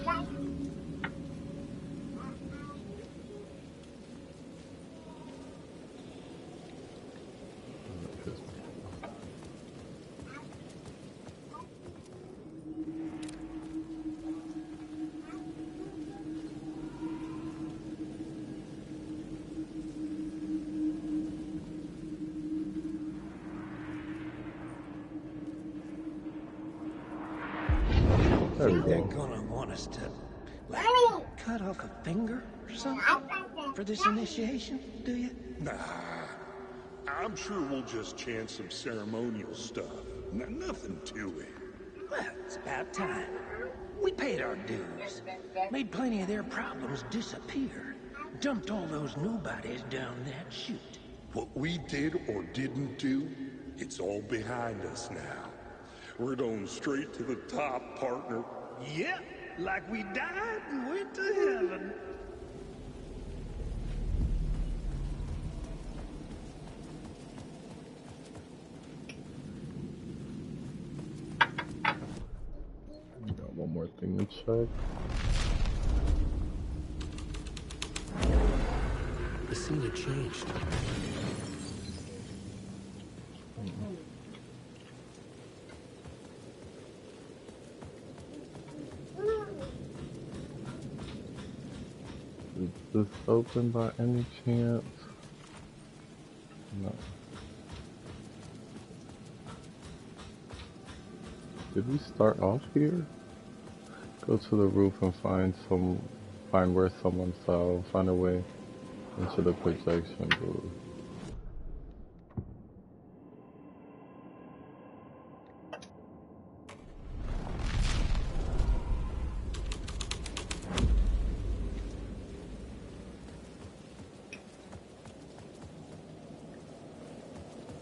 Think they're gonna want us to, like, cut off a finger or something for this initiation, do you? Nah, I'm sure we'll just chant some ceremonial stuff. Nothing to it. Well, it's about time. We paid our dues, made plenty of their problems disappear, dumped all those nobodies down that chute. What we did or didn't do, it's all behind us now. We're going straight to the top, partner. Yep, like we died and went to heaven. Got one more thing to check. The scene had changed. Is this open by any chance? No. Did we start off here? Go to the roof and find where someone fell, find a way into the projection booth.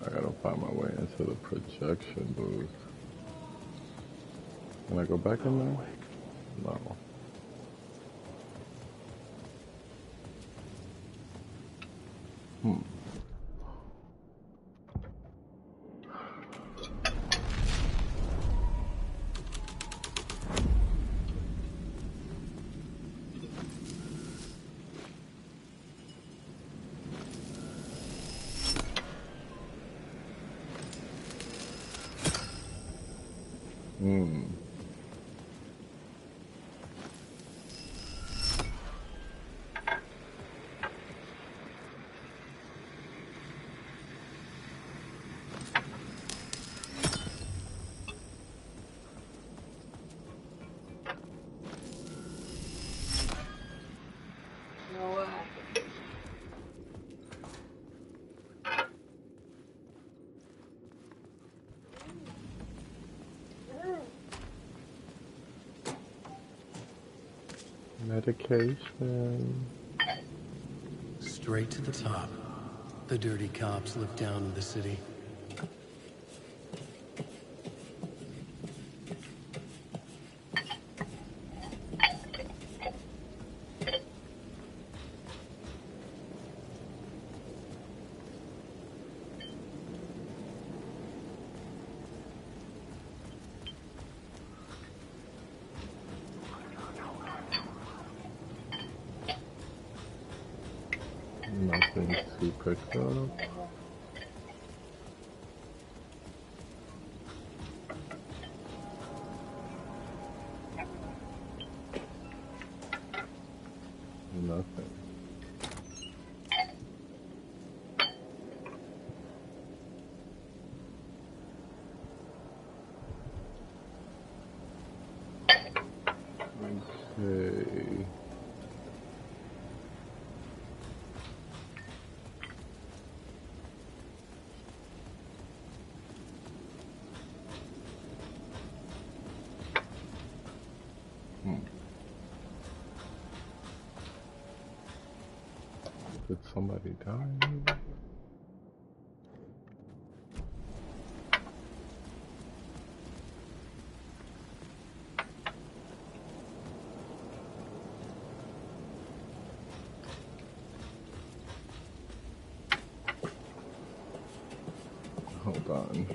I gotta find my way into the projection booth. Can I go back in there? No. Medication. Straight to the top. The dirty cops look down on the city. Nothing to pick up. Nothing. Okay. Did somebody die? Hold on.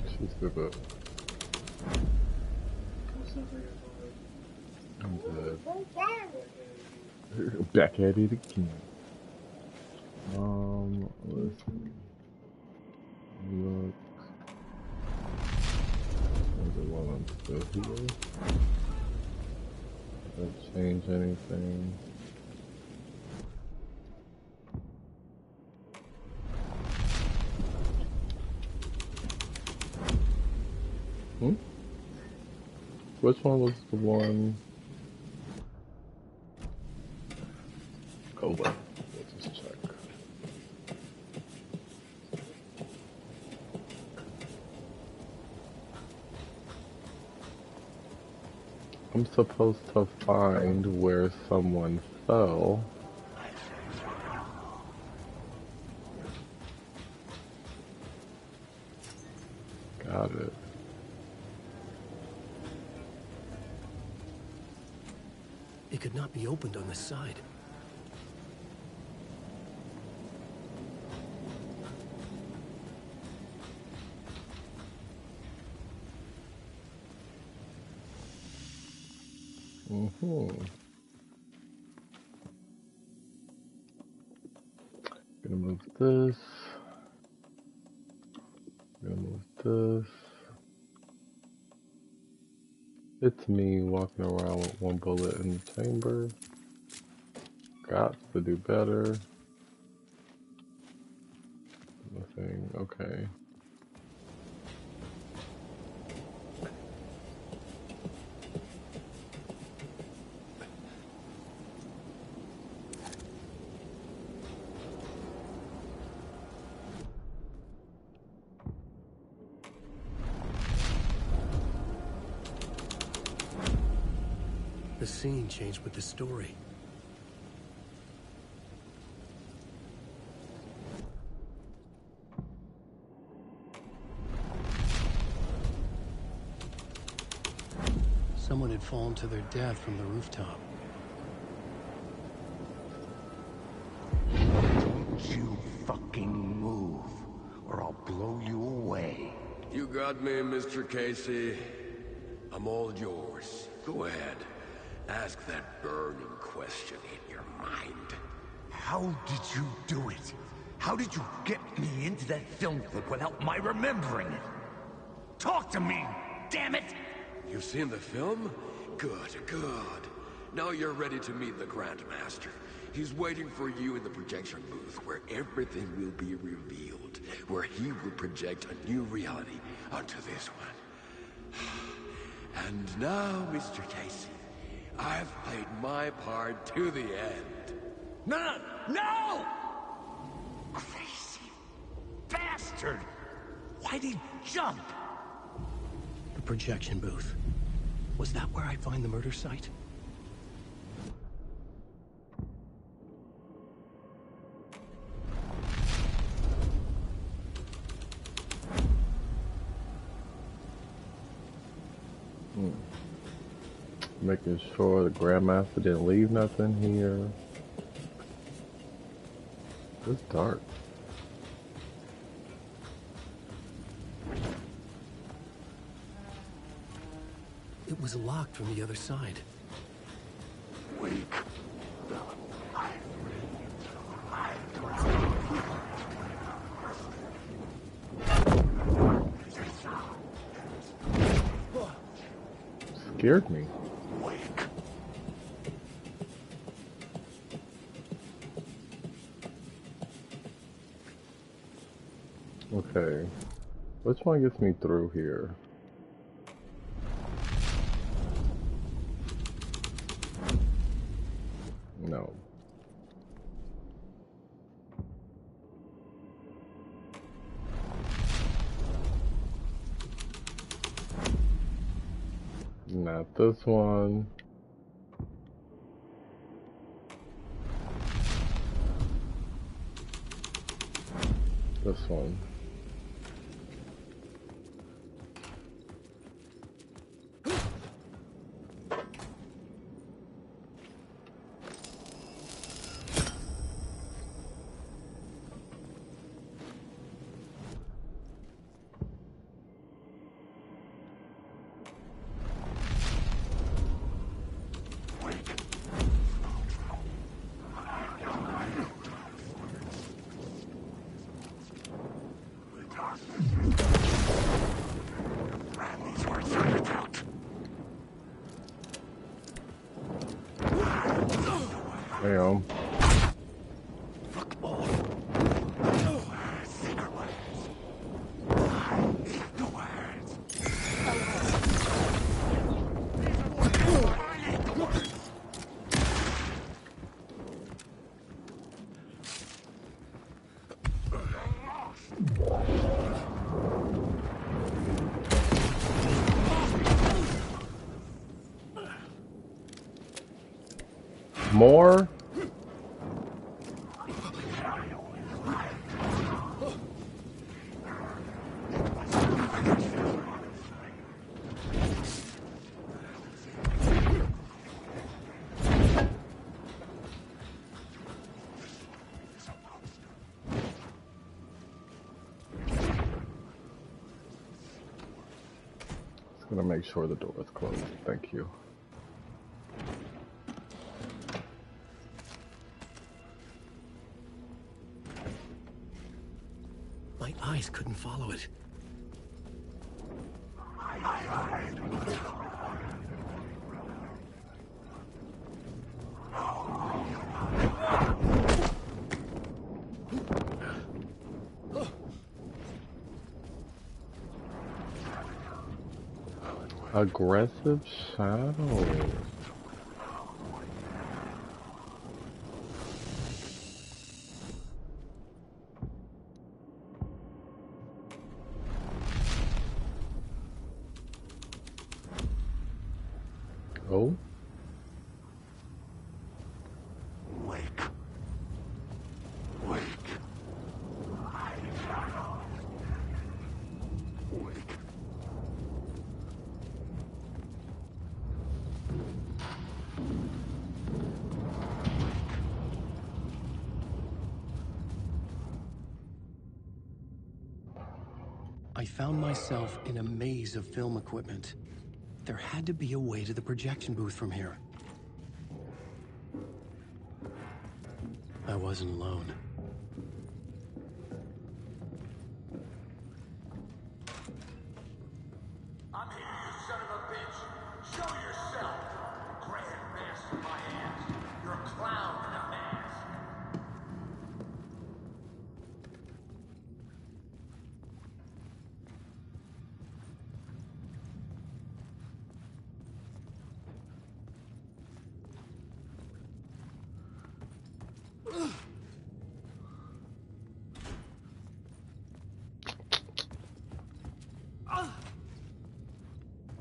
She's good. I'm dead. Back at it again. Let's see. Look. There's one I'm still here. Doesn't change anything. Which one was the one? Oh, wait. Let's just check. I'm supposed to find where someone fell. Got it. It could not be opened on this side. Gonna move this. Gonna move this. It's me walking around with one bullet in the chamber. Got to do better. Nothing. Okay. The scene changed with the story. Someone had fallen to their death from the rooftop. Don't you fucking move, or I'll blow you away. You got me, Mr. Casey. I'm all yours. Go ahead. Ask that burning question in your mind. How did you do it? How did you get me into that film clip without my remembering it? Talk to me, damn it! You've seen the film? Good, good. Now you're ready to meet the Grandmaster. He's waiting for you in the projection booth where everything will be revealed, where he will project a new reality onto this one. And now, Mr. Casey, I've played my part to the end. No! Crazy bastard! Why'd he jump? The projection booth. Was that where I'd find the murder site? Making sure the Grandmaster didn't leave nothing here. It's dark. It was locked from the other side. Wake. Scared me. Okay. Which one gets me through here? No. Not this one. This one. Damn. More? gonna make sure the door is closed. Thank you. My eyes couldn't follow it. Aggressive shadow. Oh? Wake. Wake. Wake. I found myself in a maze of film equipment. There had to be a way to the projection booth from here. I wasn't alone. I'm here, you son of a bitch. Show yourself. Grand master my ass. You're a clown in a mask.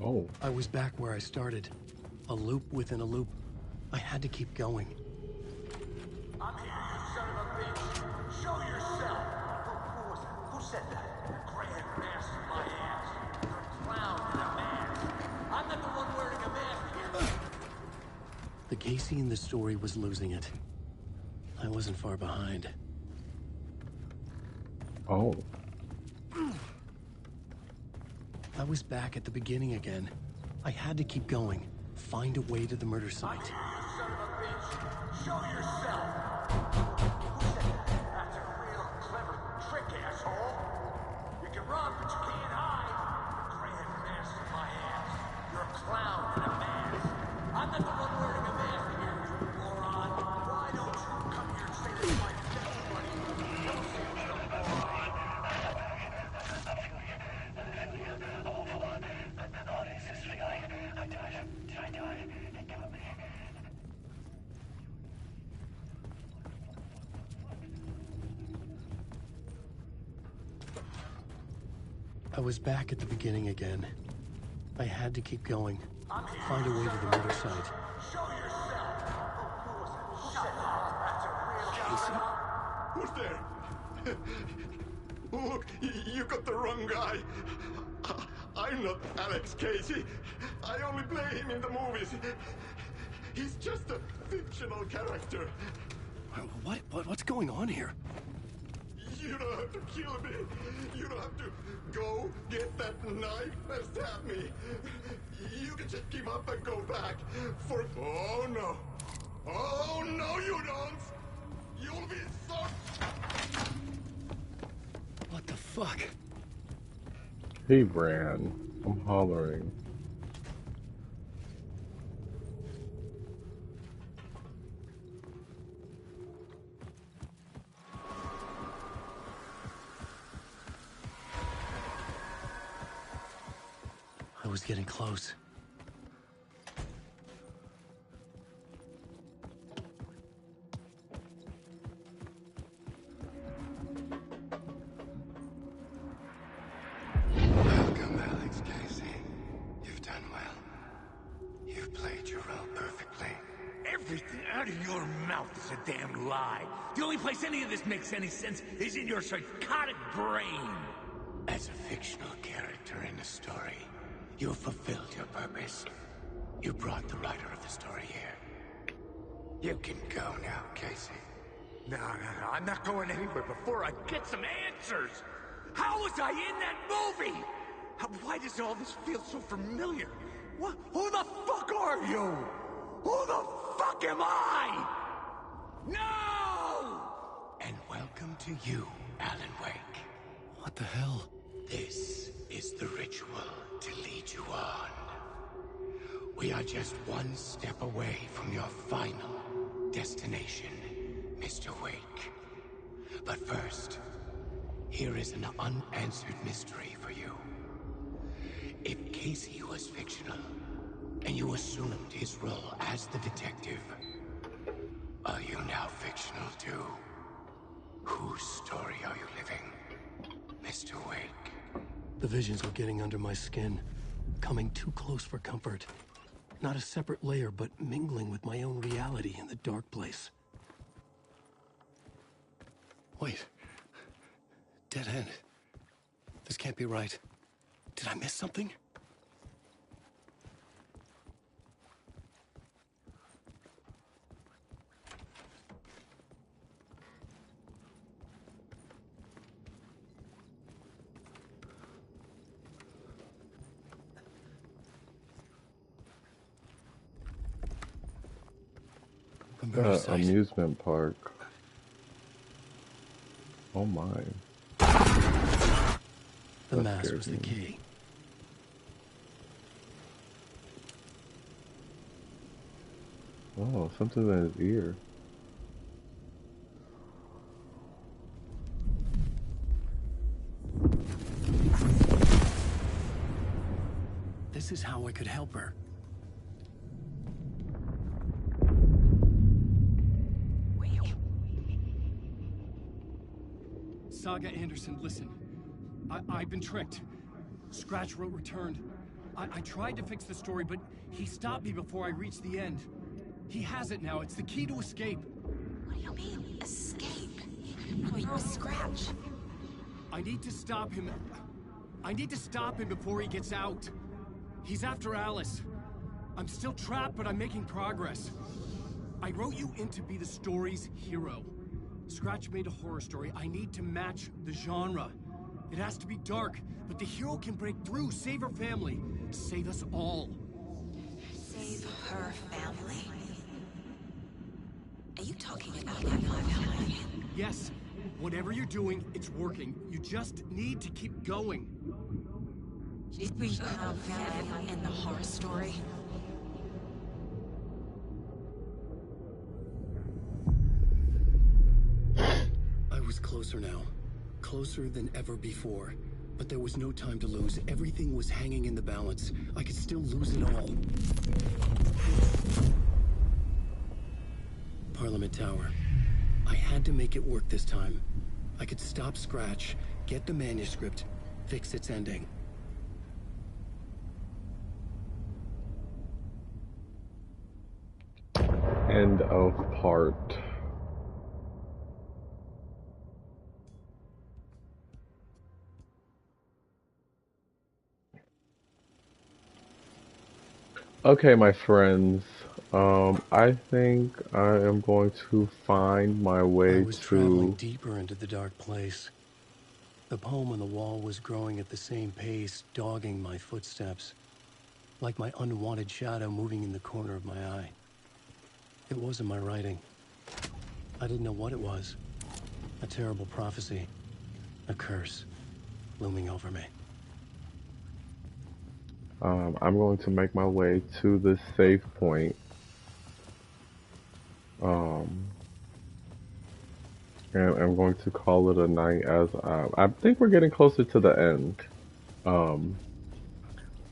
Oh. I was back where I started. A loop within a loop. I had to keep going. I'm here, you son of a bitch. Show yourself. Who was that? Who said that? Grand master my ass. You're a clown in a mask. I'm not the one wearing a mask here. The Casey in the story was losing it. I wasn't far behind. Oh. I was back at the beginning again. I had to keep going. Find a way to the murder site. You son of a bitch. Show yourself. Who said that? That's a real clever trick, asshole. You can run, but you can't hide. Grand master my ass. You're a clown in a mask. I'm not the one wearing a mask here, you moron. Why don't you come here and say this my best buddy? Don't say you're a moron. What is this feeling? I died. Did I die? It got me. I was back at the beginning again. I had to keep going. Find a way to the murder site. Show yourself. Who was it? Shut up. That's a real Casey? Who's there? Look, you got the wrong guy. I'm not Alex Casey. I only play him in the movies. He's just a fictional character. What's going on here? You don't have to kill me. You don't have to go get that knife and stab me. You can just give up and go back for... Oh, no. Oh, no, you don't. You'll be so... What the fuck? He ran. I'm hollering. I was getting close. Welcome, Alex Casey. You've done well. You've played your role perfectly. Everything out of your mouth is a damn lie. The only place any of this makes any sense is in your psychotic brain. As a fictional character in a story, you fulfilled your purpose. You brought the writer of the story here. You can go now, Casey. No, I'm not going anywhere before I get some answers. How was I in that movie? Why does all this feel so familiar? What? Who the fuck are you? Who the fuck am I? No! And welcome to you, Alan Wake. What the hell? This is the ritual to lead you on. We are just one step away from your final destination, Mr. Wake. But first, here is an unanswered mystery for you. If Casey was fictional, and you assumed his role as the detective, are you now fictional too? Whose story are you living, Mr. Wake? The visions were getting under my skin, coming too close for comfort. Not a separate layer, but mingling with my own reality in the dark place. Wait. Dead end. This can't be right. Did I miss something? Amusement park. Oh my. The mask was the key. Oh, something in his ear. This is how I could help her. Saga Anderson, listen. I've been tricked. Scratch wrote returned. I tried to fix the story, but he stopped me before I reached the end. He has it now. It's the key to escape. What do you mean, escape? Probably no Scratch. I need to stop him. I need to stop him before he gets out. He's after Alice. I'm still trapped, but I'm making progress. I wrote you in to be the story's hero. Scratch made a horror story. I need to match the genre. It has to be dark, but the hero can break through, save her family, save us all. Save her family? Are you talking about my family? Yes. Whatever you're doing, it's working. You just need to keep going. She's become family in the horror story. I was closer now. Closer than ever before. But there was no time to lose. Everything was hanging in the balance. I could still lose it all. Parliament Tower. I had to make it work this time. I could stop Scratch, get the manuscript, fix its ending. End of part. Okay, my friends. I think I am going to find my way I was traveling to... deeper into the dark place. The poem on the wall was growing at the same pace, dogging my footsteps, like my unwanted shadow moving in the corner of my eye. It wasn't my writing. I didn't know what it was. A terrible prophecy. A curse looming over me. I'm going to make my way to the safe point. And I'm going to call it a night as I think we're getting closer to the end.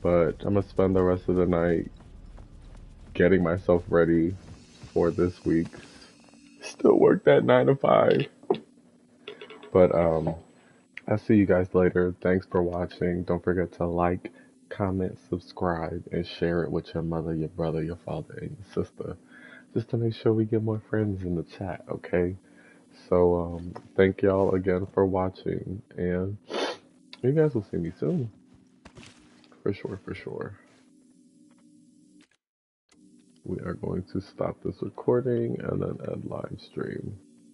But I'm going to spend the rest of the night getting myself ready for this week's still work that 9 to 5. But I'll see you guys later. Thanks for watching. Don't forget to like, comment, subscribe, and share it with your mother, your brother, your father, and your sister. Just to make sure we get more friends in the chat, okay? So, thank y'all again for watching, and you guys will see me soon. For sure, for sure. We are going to stop this recording and then end live stream.